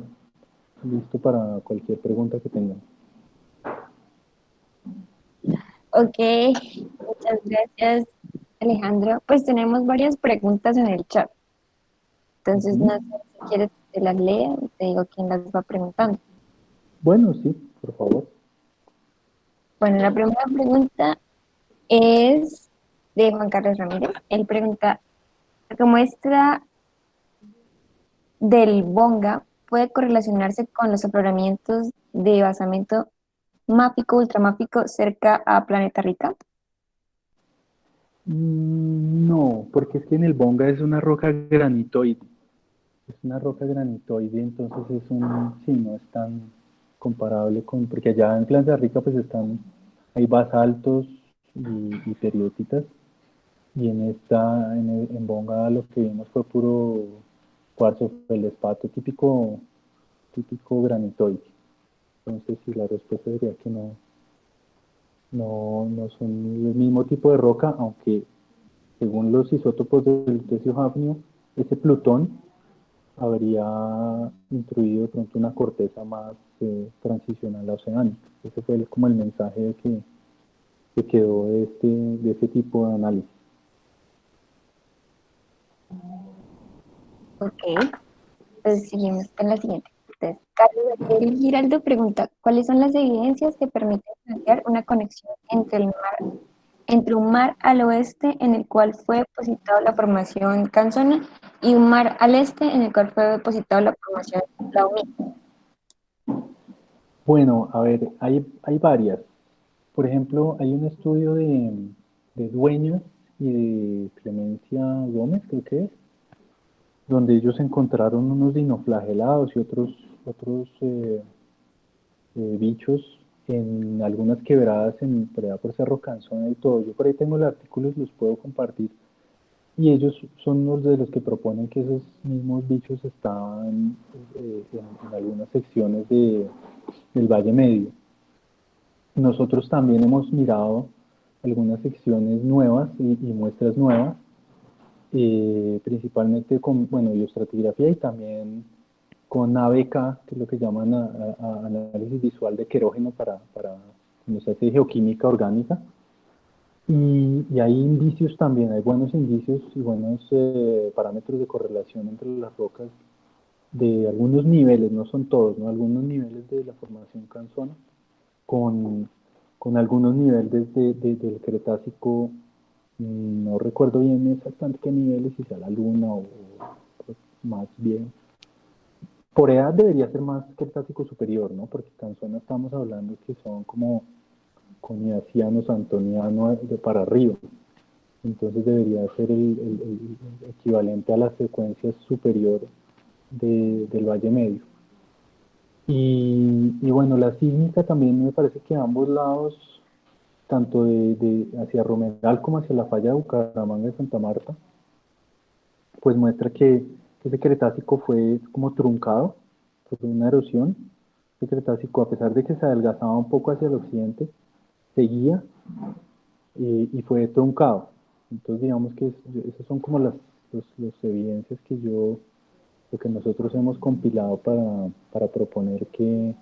listo para cualquier pregunta que tengan. Ok, muchas gracias, Alejandro. Pues tenemos varias preguntas en el chat. Entonces, no sé si quieres que te las lea y te digo quién las va preguntando. Bueno, sí, por favor. Bueno, la primera pregunta es de Juan Carlos Ramírez. Él pregunta, ¿la muestra del Bonga puede correlacionarse con los afloramientos de basamento máfico, ultramáfico cerca a Planeta Rica? No, porque es que en el Bonga es una roca granitoide. Es una roca granitoide, entonces sí, no es tan comparable porque allá en Planeta Rica pues hay basaltos y perióditas, y en Bonga lo que vimos fue puro cuarzo feldespato típico granitoide. Entonces sí, la respuesta sería que no son el mismo tipo de roca, aunque según los isótopos del lutecio hafnio, ese Plutón habría introducido de pronto una corteza más transicional a oceánica. Ese fue como el mensaje que quedó de este tipo de análisis. Ok, pues seguimos con la siguiente. Entonces, Carlos Gabriel Giraldo pregunta, ¿cuáles son las evidencias que permiten plantear una conexión entre un mar al oeste en el cual fue depositado la formación Canzona y un mar al este en el cual fue depositado la formación Laumí? Bueno, a ver, hay varias. Por ejemplo, hay un estudio de Dueñas y de Clemencia Gómez, creo que es, donde ellos encontraron unos dinoflagelados y otros bichos en algunas quebradas por allá por Cerro Canzona y todo. Yo por ahí tengo los artículos, los puedo compartir. Y ellos son unos de los que proponen que esos mismos bichos estaban en algunas secciones del Valle Medio. Nosotros también hemos mirado algunas secciones nuevas y muestras nuevas, principalmente con, bueno, bioestratigrafía y también con ABK, que es lo que llaman análisis visual de querógeno para cuando se hace geoquímica orgánica. Y hay indicios también, hay buenos indicios y buenos parámetros de correlación entre las rocas de algunos niveles, no son todos, ¿no? Algunos niveles de la formación Canzona con, con algunos niveles del Cretácico, no recuerdo bien exactamente qué niveles, si sea la Luna o más bien. Por edad debería ser más Cretácico superior, ¿no? Porque Canzona estamos hablando que son como coniacianos, antoniano para arriba. Entonces debería ser el equivalente a la secuencia superior del Valle Medio. Y bueno, la sísmica también me parece que a ambos lados, tanto hacia Romeral como hacia la falla de Bucaramanga de Santa Marta, pues muestra que ese Cretácico fue como truncado por una erosión este Cretácico, a pesar de que se adelgazaba un poco hacia el occidente, seguía y fue truncado. Entonces digamos que esas son como las evidencias que lo que nosotros hemos compilado para proponer que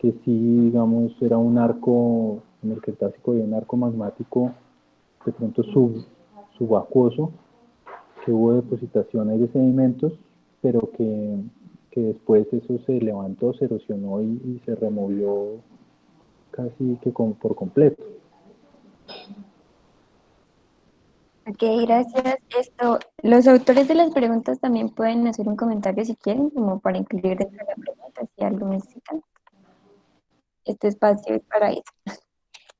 sí, digamos, era un arco, en el Cretácico había un arco magmático de pronto subacuoso, que hubo depositaciones de sedimentos, pero que después eso se levantó, se erosionó y se removió casi que por completo. Ok, gracias. Los autores de las preguntas también pueden hacer un comentario si quieren, como para incluir dentro de la pregunta, si algo necesitan. Este espacio es para eso.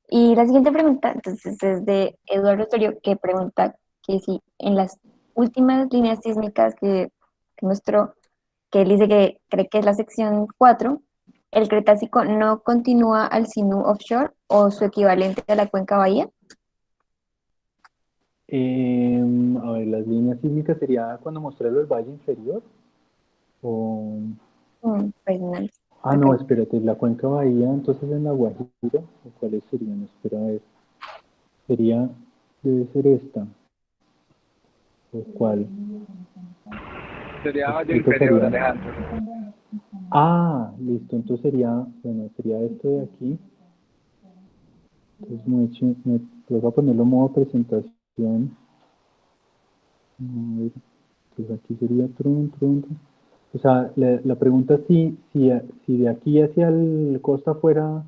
Y la siguiente pregunta, entonces, es de Eduardo Osorio, que pregunta que si en las últimas líneas sísmicas que mostró, que él dice que cree que es la sección 4, el Cretácico no continúa al Sinú offshore o su equivalente a la cuenca Bahía. A ver, las líneas sísmicas sería cuando mostré lo del valle inferior. O... Pues no, Ah, no, ok. espérate, la cuenca Bahía, entonces en la Guajira, ¿o cuáles serían? Espera, a ver, sería, debe ser esta, o cuál, Sería Valle ahí Inferior, tocaría. Alejandro. Ah, listo, entonces sería, bueno, sería esto de aquí. Entonces me toca ponerlo en modo presentación. A ver, entonces aquí sería trun, trun, trun. O sea, la pregunta es si de aquí hacia el costa fuera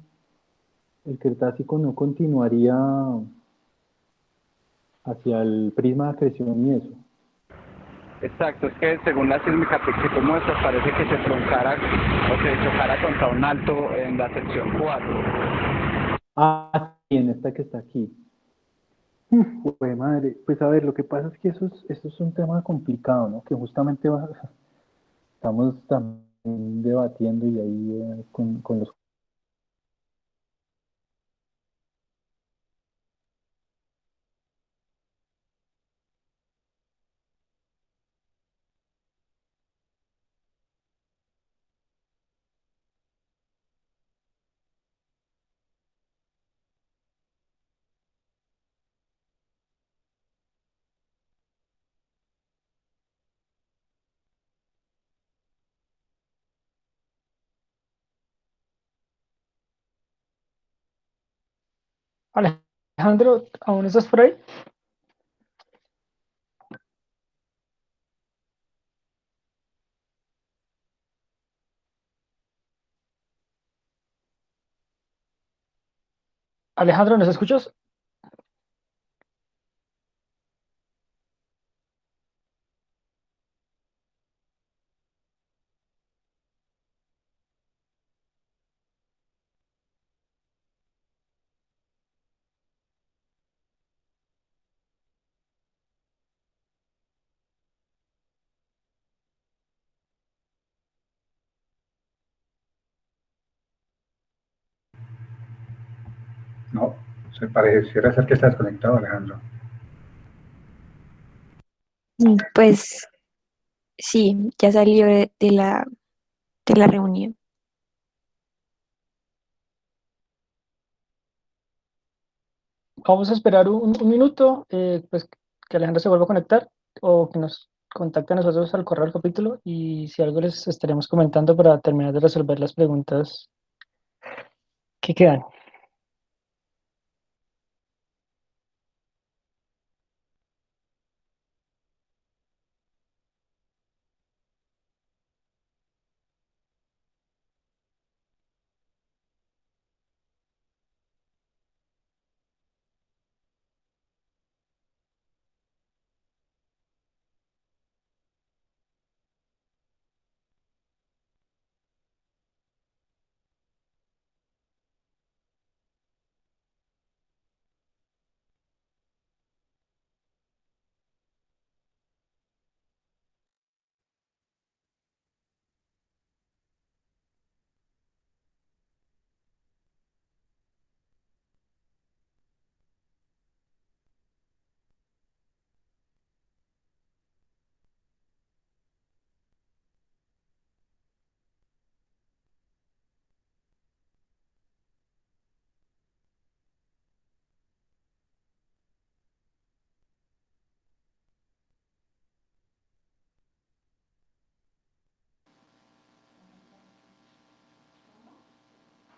el Cretácico no continuaría hacia el prisma de acreción y eso. Exacto, es que según la sísmica que tú muestras parece que se troncara o se chocara contra un alto en la sección 4. Ah, sí, en esta que está aquí. Pues madre, pues a ver, lo que pasa es que eso es un tema complicado, ¿no? Que justamente estamos también debatiendo y ahí con los... Alejandro, ¿aún estás por ahí? Alejandro, ¿nos escuchas? No, se pareciera ser que está desconectado, Alejandro. Pues sí, ya salió de la reunión. Vamos a esperar un minuto, pues que Alejandro se vuelva a conectar o que nos contacte a nosotros al correo del capítulo y si algo les estaremos comentando para terminar de resolver las preguntas que quedan.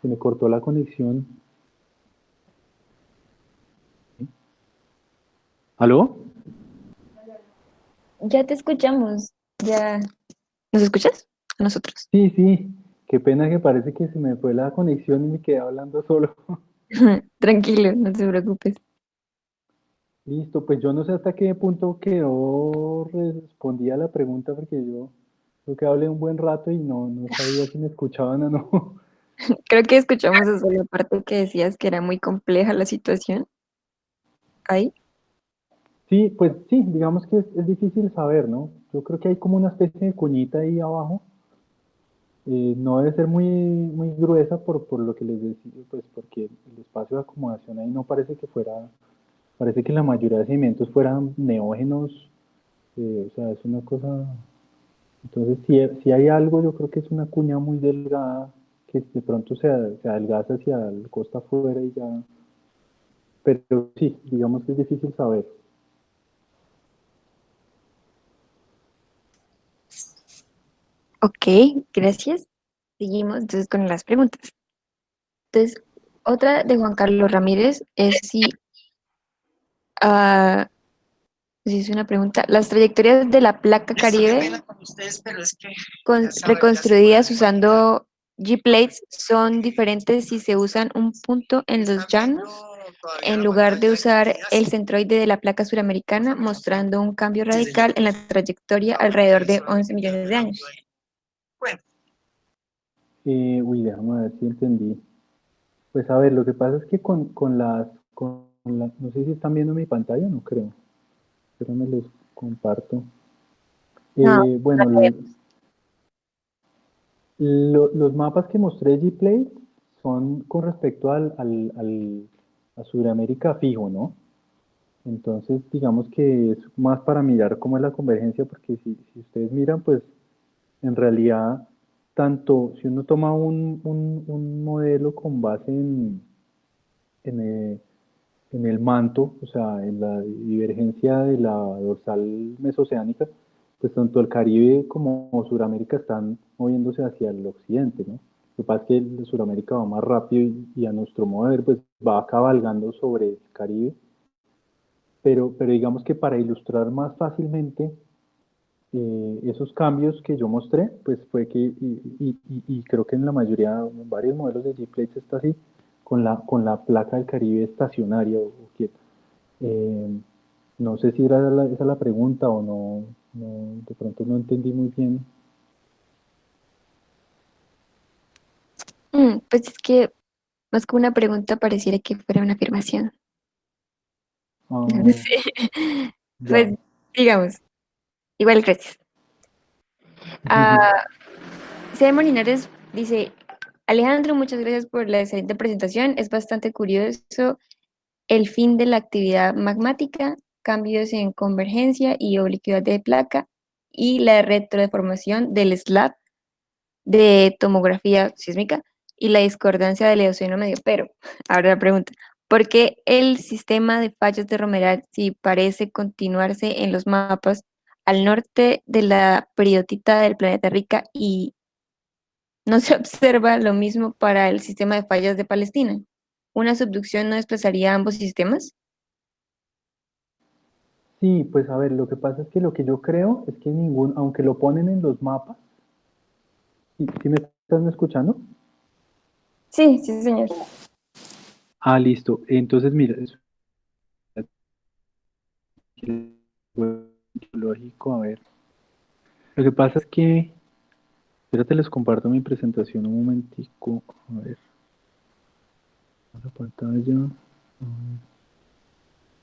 se me cortó la conexión. ¿Aló? Ya te escuchamos. Ya. ¿Nos escuchas? A nosotros. Sí, sí, qué pena que parece que se me fue la conexión y me quedé hablando solo. Tranquilo, no te preocupes. Listo, pues yo no sé hasta qué punto quedó respondida la pregunta porque yo creo que hablé un buen rato y no sabía si me escuchaban o no. Creo que escuchamos hasta la parte que decías que era muy compleja la situación. Ahí. Sí, pues sí, digamos que es difícil saber, ¿no? Yo creo que hay como una especie de cuñita ahí abajo. No debe ser muy gruesa por lo que les decía, pues porque el espacio de acomodación ahí no parece que fuera, parece que la mayoría de sedimentos fueran neógenos, o sea, es una cosa. Entonces, si hay algo, yo creo que es una cuña muy delgada que de pronto se adelgaza hacia el costa afuera y ya. Pero sí, digamos que es difícil saber. Ok, gracias. Seguimos entonces con las preguntas. Entonces, otra de Juan Carlos Ramírez es ah, si es una pregunta, las trayectorias de la placa Caribe reconstruidas usando G-plates son diferentes si se usan un punto en los llanos en lugar de usar el centroide de la placa suramericana, mostrando un cambio radical en la trayectoria alrededor de 11 millones de años. Uy, déjame ver si entendí. Pues a ver, lo que pasa es que no sé si están viendo mi pantalla, no creo, pero me los comparto. No, Bueno, los mapas que mostré de Gplay son con respecto a Sudamérica fijo, ¿no? Entonces, digamos que es más para mirar cómo es la convergencia, porque si ustedes miran, pues en realidad, tanto si uno toma un modelo con base en, eh, en el manto, o sea, en la divergencia de la dorsal mesoceánica, pues tanto el Caribe como Sudamérica están moviéndose hacia el occidente, ¿no? Lo que pasa es que el Sudamérica va más rápido y a nuestro modo de ver, pues va cabalgando sobre el Caribe, pero digamos que para ilustrar más fácilmente esos cambios que yo mostré, pues fue que, y creo que en la mayoría, en varios modelos de G-Plates está así, con la placa del Caribe estacionaria o quieta. Eh, no sé si era esa la pregunta o de pronto no entendí muy bien. Pues es que más que una pregunta pareciera que fuera una afirmación. No Ah, sé. ya. Pues digamos, igual gracias. Ah, C. Molinares dice, Alejandro, muchas gracias por la excelente presentación. Es bastante curioso el fin de la actividad magmática, cambios en convergencia y oblicuidad de placa y la retrodeformación del slab de tomografía sísmica y la discordancia del Eoceno medio. Pero, ahora la pregunta, ¿por qué el sistema de fallas de Romeral si parece continuarse en los mapas al norte de la periodita del planeta Rica y no se observa lo mismo para el sistema de fallas de Palestina? ¿Una subducción no desplazaría ambos sistemas? Sí, pues a ver, lo que pasa es que lo que yo creo es que aunque lo ponen en los mapas, ¿sí me están escuchando? Sí, sí, señor. Ah, listo. Entonces, mira, lógico, a ver. Lo que pasa es que, espérate, les comparto mi presentación un momentico. A ver, la pantalla.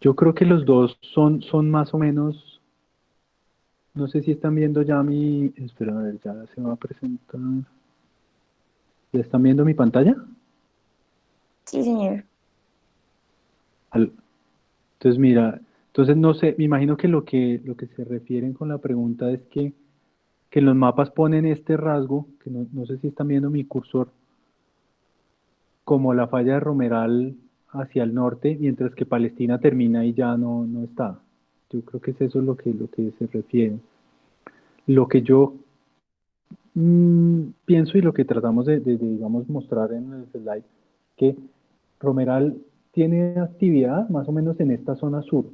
Yo creo que los dos son más o menos, no sé si están viendo ya espera, a ver, ya se va a presentar. ¿Ya están viendo mi pantalla? Sí, señor. Al- Entonces, mira, entonces no sé, me imagino que lo que se refieren con la pregunta es que en los mapas ponen este rasgo, que no sé si están viendo mi cursor, como la falla de Romeral hacia el norte, mientras que Palestina termina y ya no está. Yo creo que es eso lo que se refiere. Lo que yo Pienso y lo que tratamos digamos, mostrar en el slide, que Romeral tiene actividad más o menos en esta zona sur,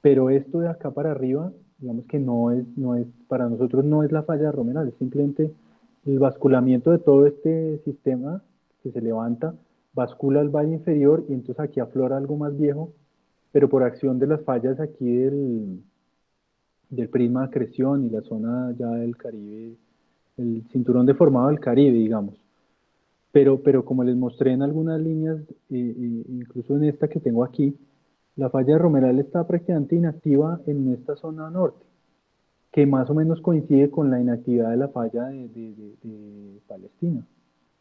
pero esto de acá para arriba, digamos que no es, para nosotros no es la falla de Romeral, es simplemente el basculamiento de todo este sistema que se levanta, bascula al valle inferior y entonces aquí aflora algo más viejo, pero por acción de las fallas aquí del prisma de acreción y la zona ya del Caribe, el cinturón deformado del Caribe, digamos. Pero como les mostré en algunas líneas, incluso en esta que tengo aquí, la falla de Romeral está prácticamente inactiva en esta zona norte, que más o menos coincide con la inactividad de la falla de Palestina.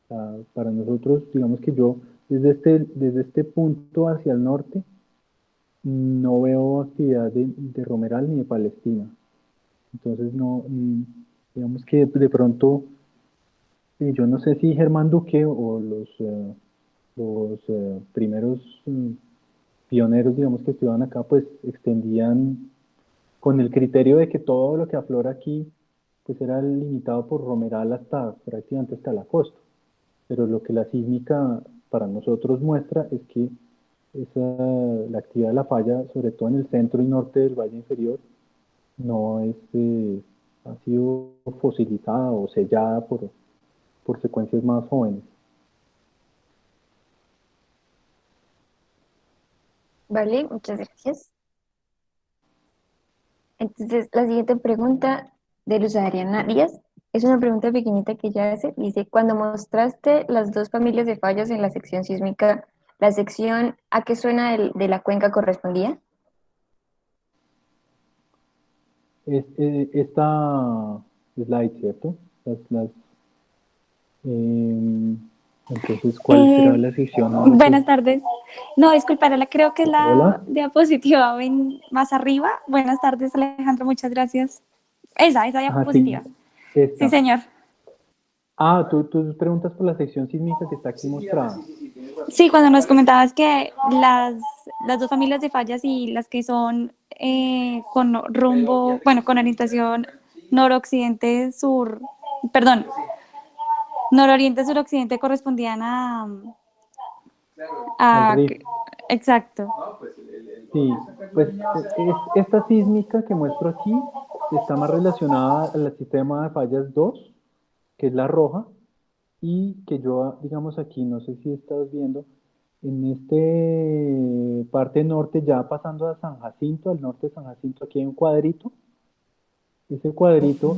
O sea, para nosotros, digamos que yo desde este punto hacia el norte no veo actividad de Romeral ni de Palestina. Entonces, no, digamos que de pronto, yo no sé si Germán Duque o los primeros pioneros, digamos, que estudiaban acá, pues extendían con el criterio de que todo lo que aflora aquí, pues era limitado por Romeral hasta prácticamente hasta la costa. Pero lo que la sísmica para nosotros muestra es que la actividad de la falla, sobre todo en el centro y norte del valle inferior, no ha sido fosilizada o sellada por secuencias más jóvenes. Vale, muchas gracias. Entonces, la siguiente pregunta de Luz Adriana Díaz es una pregunta pequeñita que ella hace. Dice, cuando mostraste las dos familias de fallos en la sección sísmica, ¿la sección a qué zona de la cuenca correspondía? Esta slide, ¿cierto? Eh, entonces, ¿cuál será Eh, la sección ahora que... Buenas tardes. No, disculpa, creo que es la Hola. diapositiva ven más arriba. Buenas tardes, Alejandro, muchas gracias. Esa Ah, sí, diapositiva. Sí, esta. señor. Ah, tú preguntas por la sección sísmica que está aquí mostrada. Sí, cuando nos comentabas que las dos familias de fallas y las que son con rumbo, bueno, con orientación noroccidente-sur, perdón, nororiente-suroccidente correspondían Al a, RIF. exacto. Sí, pues esta sísmica que muestro aquí está más relacionada al sistema de fallas 2, que es la roja, y que yo, digamos aquí, no sé si estás viendo, en este parte norte, ya pasando a San Jacinto, al norte de San Jacinto, aquí hay un cuadrito. Ese cuadrito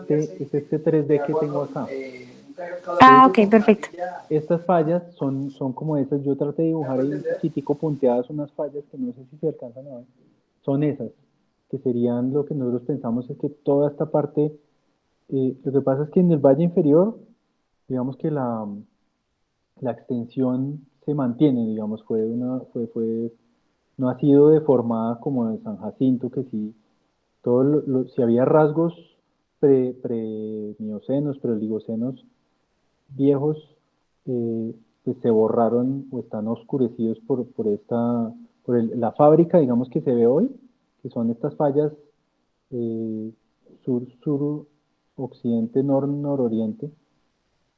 es este 3D que tengo acá. Ah, Entonces, ok, perfecto. estas fallas son como esas, yo traté de dibujar ahí un poquitico punteadas unas fallas que no sé si se alcanzan a ver. Son esas, que serían lo que nosotros pensamos es que toda esta parte, lo que pasa es que en el valle inferior, digamos que la extensión se mantiene, digamos, no ha sido deformada como en San Jacinto, que sí, si había rasgos pre-miocenos, pre-oligocenos viejos, pues se borraron o están oscurecidos por la fábrica, digamos, que se ve hoy, que son estas fallas sur, occidente, nororiente,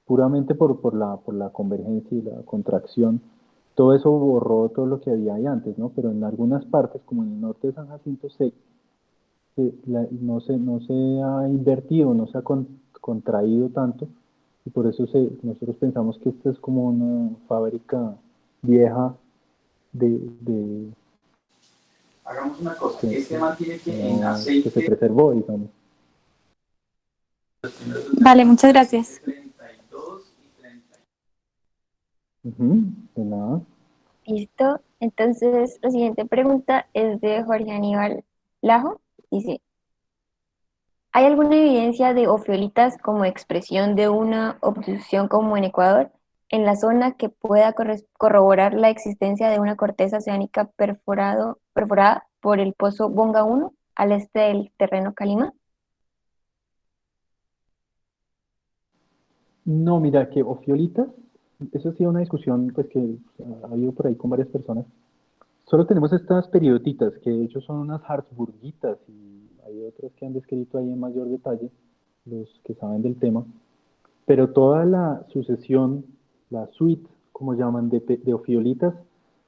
puramente por la convergencia y la contracción. Todo eso borró todo lo que había ahí antes, ¿no? Pero en algunas partes, como en el norte de San Jacinto, no se ha invertido, no se ha contraído tanto, y por eso nosotros pensamos que esta es como una fábrica vieja de Hagamos una cosa, que, este man tiene que en que se aceite, preservó, digamos. Vale, muchas gracias. 32 y 30. Ujú, de nada. Listo. Entonces, la siguiente pregunta es de Jorge Aníbal Lajo. Dice, ¿hay alguna evidencia de ofiolitas como expresión de una obstrucción como en Ecuador en la zona que pueda corroborar la existencia de una corteza oceánica perforada por el pozo Bonga 1 al este del terreno Calima? No, mira, que ofiolitas, eso ha sido una discusión pues, que ha habido por ahí con varias personas. Solo tenemos estas periotitas, que de hecho son unas Harzburgitas, y hay otras que han descrito ahí en mayor detalle, los que saben del tema, pero toda la sucesión, la suite, como llaman, de ofiolitas,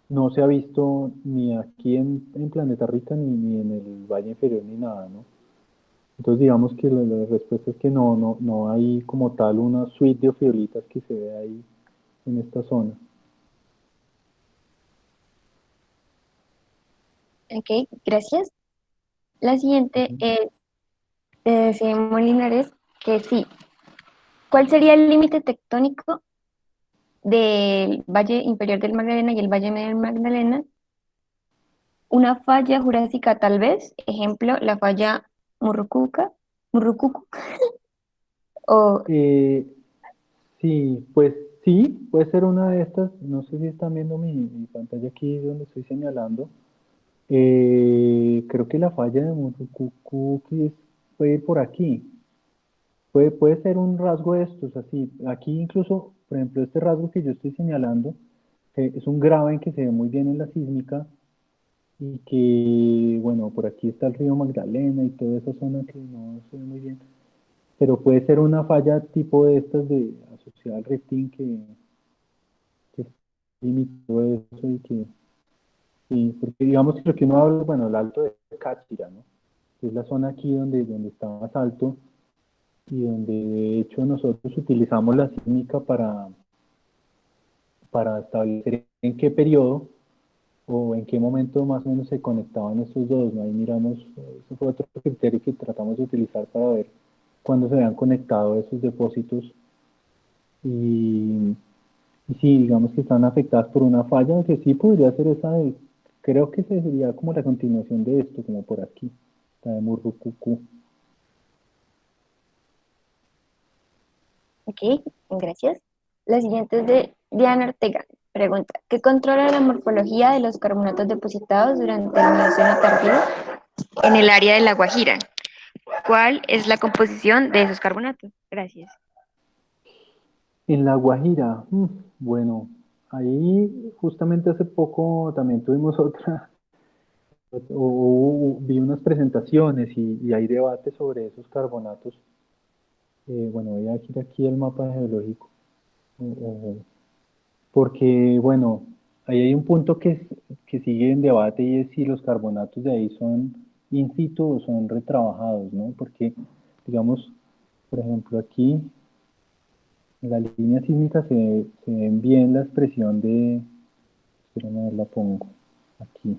no se ha visto ni aquí en Planeta Rica, ni en el Valle Inferior, ni nada, ¿no? Entonces digamos que la respuesta es que no hay como tal una suite de ofiolitas que se ve ahí en esta zona. Ok, gracias. La siguiente Ujú. es de Simón Linares, que sí. ¿Cuál sería el límite tectónico del Valle Inferior del Magdalena y el Valle Medio del Magdalena? Una falla jurásica tal vez, ejemplo, la falla Murrucuca, Murrucucu, o Eh, sí, pues sí, puede ser una de estas. No sé si están viendo mi pantalla aquí donde estoy señalando. Creo que la falla de Murucucu puede ir por aquí. Puede ser un rasgo de estos, así. Aquí incluso, por ejemplo, este rasgo que yo estoy señalando es un graben que se ve muy bien en la sísmica y que, bueno, por aquí está el río Magdalena y toda esa zona que no se ve muy bien. Pero puede ser una falla tipo de estas de asociada al rifting que limitó eso y que, sí, porque digamos que lo que uno habla, bueno, el alto de Cáchira, ¿no? Que es la zona aquí donde está más alto y donde de hecho nosotros utilizamos la sísmica para establecer en qué periodo o en qué momento más o menos se conectaban estos dos, ¿no? Ahí miramos, ese fue otro criterio que tratamos de utilizar para ver cuándo se habían conectado esos depósitos y, y sí, digamos que están afectadas por una falla, que sí podría ser esa de, creo que sería como la continuación de esto, como por aquí, la de Murrucucú. ok, gracias. La siguiente es de Diana Ortega. Pregunta, ¿qué controla la morfología de los carbonatos depositados durante el Mioceno tardío en el área de La Guajira? ¿Cuál es la composición de esos carbonatos? Gracias. En La Guajira, bueno, ahí justamente hace poco también tuvimos vi unas presentaciones y hay debate sobre esos carbonatos. Bueno, voy a ir aquí el mapa geológico, porque bueno, ahí hay un punto que sigue en debate y es si los carbonatos de ahí son in situ o son retrabajados, ¿no? Porque, digamos, por ejemplo, aquí en la línea sísmica se ven bien la expresión de, espérame a ver, la pongo aquí.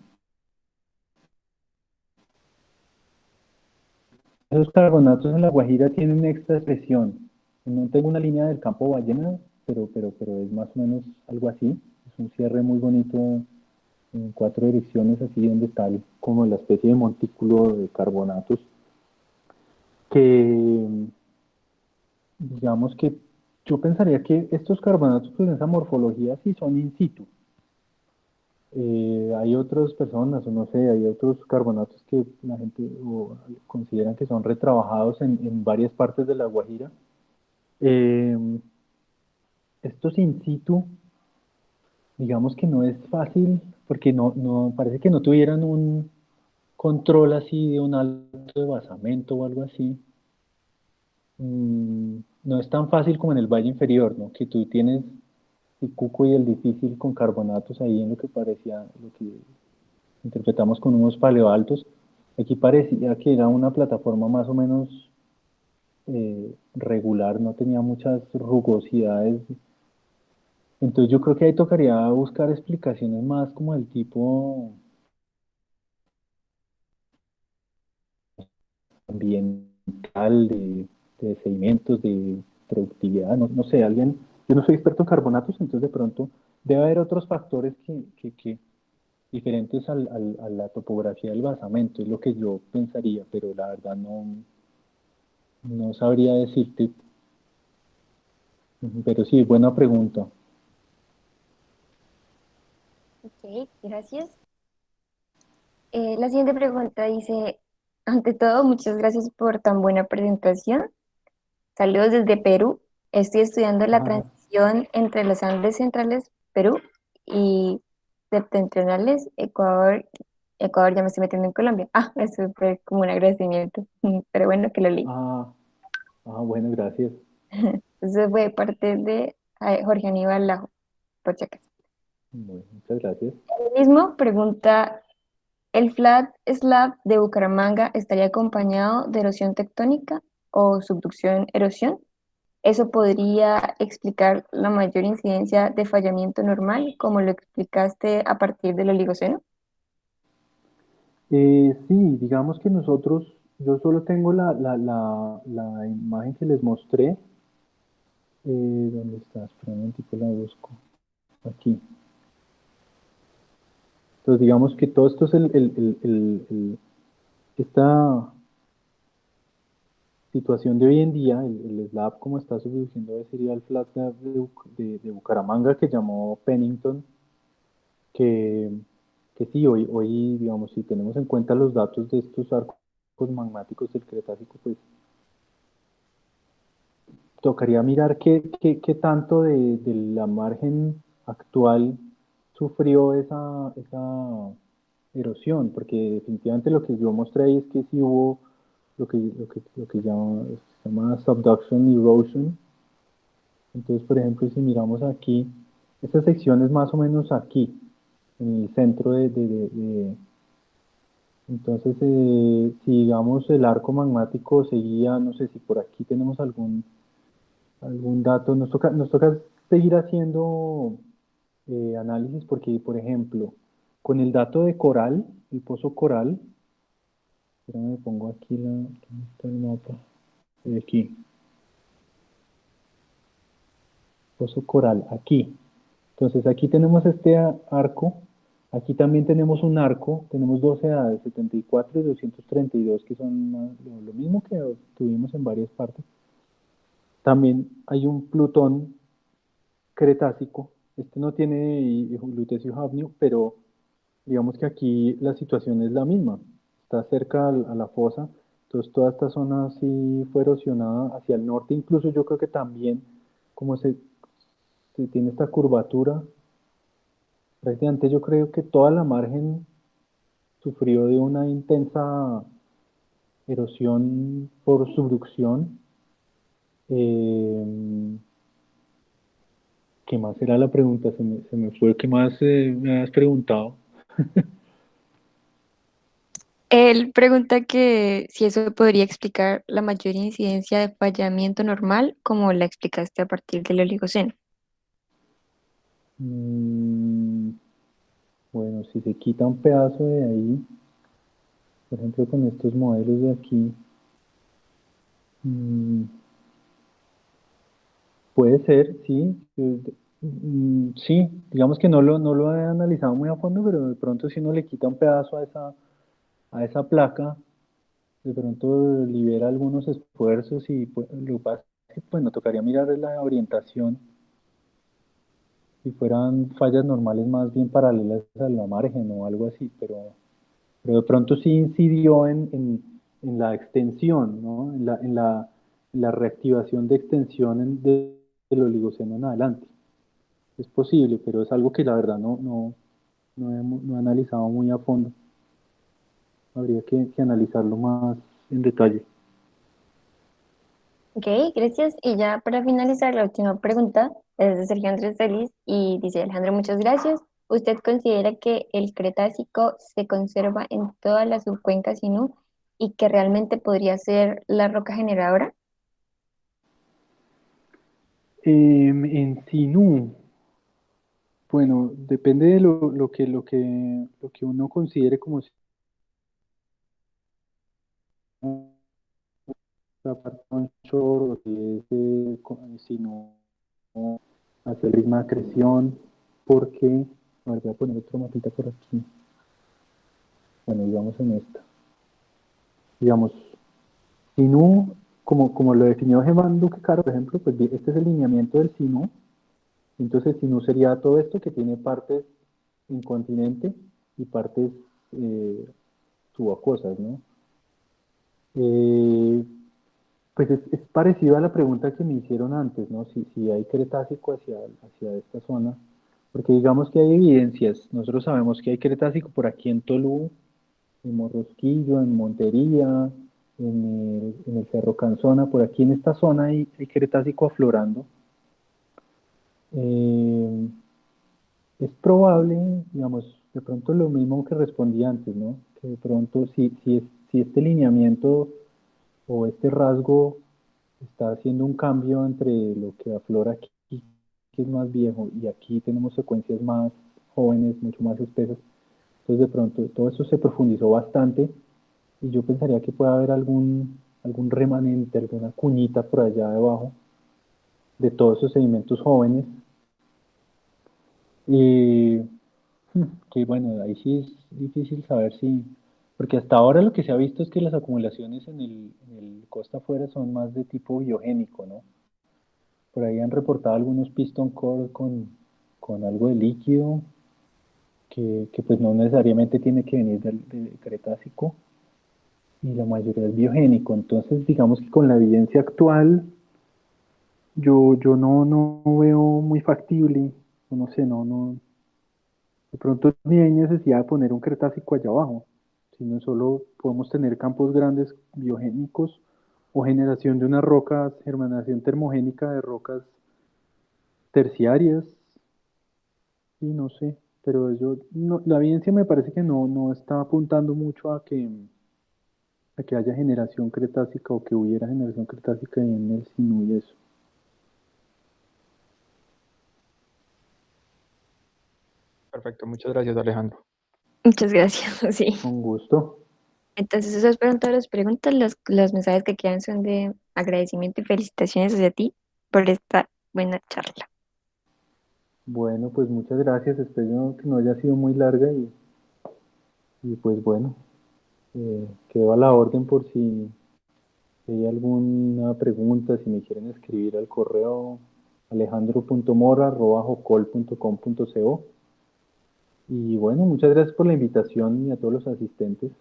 Esos carbonatos en La Guajira tienen esta expresión. No tengo una línea del campo ballena, pero es más o menos algo así. Es un cierre muy bonito en cuatro direcciones, así donde está como la especie de montículo de carbonatos, que digamos que yo pensaría que estos carbonatos con esa morfología sí son in situ. Hay otras personas, o no sé, hay otros carbonatos que la gente consideran que son retrabajados en varias partes de La Guajira. Eh, Estos in situ, digamos que no es fácil, porque parece que no tuvieran un control así de un alto de basamento o algo así. No es tan fácil como en el valle inferior, ¿no? Que tú tienes el cuco y el difícil con carbonatos ahí en lo que parecía, lo que interpretamos con unos paleoaltos. Aquí parecía que era una plataforma más o menos regular, no tenía muchas rugosidades. Entonces yo creo que ahí tocaría buscar explicaciones más como del tipo ambiental, de sedimentos, de productividad, no sé, alguien, yo no soy experto en carbonatos, entonces de pronto debe haber otros factores que diferentes a la topografía del basamento, es lo que yo pensaría, pero la verdad no sabría decirte. Pero sí, buena pregunta. Ok, gracias. La siguiente pregunta dice, ante todo, muchas gracias por tan buena presentación. Saludos desde Perú. Estoy estudiando la Ah, transición entre los Andes centrales, Perú, y septentrionales, Ecuador. Ecuador, ya me estoy metiendo en Colombia. Ah, eso fue como un agradecimiento, pero bueno, que lo leí. ah, Ah, bueno, gracias. Eso fue parte de Jorge Aníbal Lajo, por si acaso. Bueno, muchas gracias. El mismo pregunta, ¿el flat slab de Bucaramanga estaría acompañado de erosión tectónica o subducción-erosión? Eso podría explicar la mayor incidencia de fallamiento normal, como lo explicaste a partir del Oligoceno. Sí, digamos que nosotros, yo solo tengo la imagen que les mostré. ¿Dónde está? Espera un momentico, la busco. Aquí. Entonces, digamos que todo esto es esta situación de hoy en día, el slab como está subduciendo hoy sería el flat slab de Bucaramanga que llamó Pennington, que, que sí, hoy, digamos, si tenemos en cuenta los datos de estos arcos magmáticos del Cretácico, pues tocaría mirar qué tanto de la margen actual sufrió esa erosión, porque definitivamente lo que yo mostré ahí es que sí hubo lo que se llama subduction erosion. Entonces, por ejemplo, si miramos aquí, esta sección es más o menos aquí, en el centro entonces, si digamos el arco magmático seguía, no sé si por aquí tenemos algún dato. Nos toca seguir haciendo análisis porque, por ejemplo, con el dato de coral, el pozo coral, espérame, me pongo aquí ¿dónde está el mapa? Aquí, pozo coral, aquí. Entonces, aquí tenemos este arco, aquí también tenemos un arco, tenemos dos edades, 74 y 232, que son lo mismo que tuvimos en varias partes. También hay un Plutón Cretácico. Este no tiene lutecio hafnio, pero digamos que aquí la situación es la misma. Está cerca a la fosa, entonces toda esta zona sí fue erosionada hacia el norte. Incluso yo creo que también, como se tiene esta curvatura, prácticamente yo creo que toda la margen sufrió de una intensa erosión por subducción. Eh, ¿Qué más era la pregunta? Se me fue. ¿Qué más me has preguntado? Él pregunta que si eso podría explicar la mayor incidencia de fallamiento normal, como la explicaste a partir del Oligoceno. Mm, bueno, si se quita un pedazo de ahí, por ejemplo con estos modelos de aquí, mm, puede ser, sí. Sí, digamos que no lo he analizado muy a fondo, pero de pronto si uno le quita un pedazo a esa placa, de pronto libera algunos esfuerzos y pues, lo que pasa es que pues, nos tocaría mirar la orientación si fueran fallas normales más bien paralelas a la margen o algo así, pero de pronto sí incidió en la extensión, ¿no? En la reactivación de extensión del Oligoceno en adelante. Es posible, pero es algo que la verdad no he analizado muy a fondo. Habría que analizarlo más en detalle. Ok, gracias. Y ya para finalizar, la última pregunta es de Sergio Andrés Félix y dice: Alejandro, muchas gracias. ¿Usted considera que el Cretácico se conserva en toda la subcuenca Sinú y que realmente podría ser la roca generadora? En Sinú, bueno, depende de lo que uno considere como la parte onshore o si es Sinú hacia el ritmo de acreción, porque, a ver, voy a poner otro mapita por aquí. Bueno, digamos en esta. Digamos, Sinú, como lo definió Germán Duque Caro, por ejemplo, pues este es el lineamiento del Sinú. Entonces, Sinú sería todo esto que tiene partes en continente y partes subacuosas, ¿no? Eh, pues es parecido a la pregunta que me hicieron antes, ¿no? Si hay Cretácico hacia esta zona, porque digamos que hay evidencias. Nosotros sabemos que hay Cretácico por aquí en Tolú, en Morrosquillo, en Montería, en el Cerro Canzona. Por aquí en esta zona hay Cretácico aflorando. Es probable, digamos, de pronto lo mismo que respondí antes, ¿no? Que de pronto si este lineamiento o este rasgo está haciendo un cambio entre lo que aflora aquí, que es más viejo, y aquí tenemos secuencias más jóvenes, mucho más espesas. Entonces de pronto todo eso se profundizó bastante y yo pensaría que puede haber algún remanente, alguna cuñita por allá debajo de todos esos sedimentos jóvenes. Y que bueno, ahí sí es difícil saber si, porque hasta ahora lo que se ha visto es que las acumulaciones en el costa afuera son más de tipo biogénico, ¿no? Por ahí han reportado algunos piston core con algo de líquido, que pues no necesariamente tiene que venir del Cretácico, y la mayoría es biogénico. Entonces, digamos que con la evidencia actual, yo no veo muy factible, no sé, de pronto ni hay necesidad de poner un Cretácico allá abajo, sino solo podemos tener campos grandes biogénicos o generación de unas rocas, germinación termogénica de rocas terciarias, sí, no sé, pero la evidencia me parece que no está apuntando mucho a que haya generación cretácica o que hubiera generación cretácica en el Sinú y eso. Perfecto, muchas gracias, Alejandro. Muchas gracias, sí. Con gusto. Entonces, esas fueron todas las preguntas. Los mensajes que quedan son de agradecimiento y felicitaciones hacia ti por esta buena charla. Bueno, pues muchas gracias. Espero que no haya sido muy larga y pues bueno, quedo a la orden por si hay alguna pregunta, si me quieren escribir al correo alejandro.mora@jocol.com.co. Y bueno, muchas gracias por la invitación y a todos los asistentes.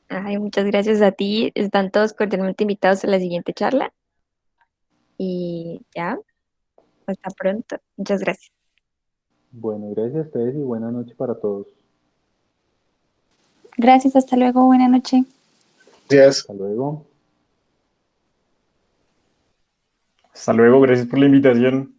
Ay, muchas gracias a ti. Están todos cordialmente invitados a la siguiente charla. Y ya, hasta pronto. Muchas gracias. Bueno, gracias a ustedes y buena noche para todos. Gracias, hasta luego, buena noche. Hasta luego. Hasta luego, gracias por la invitación.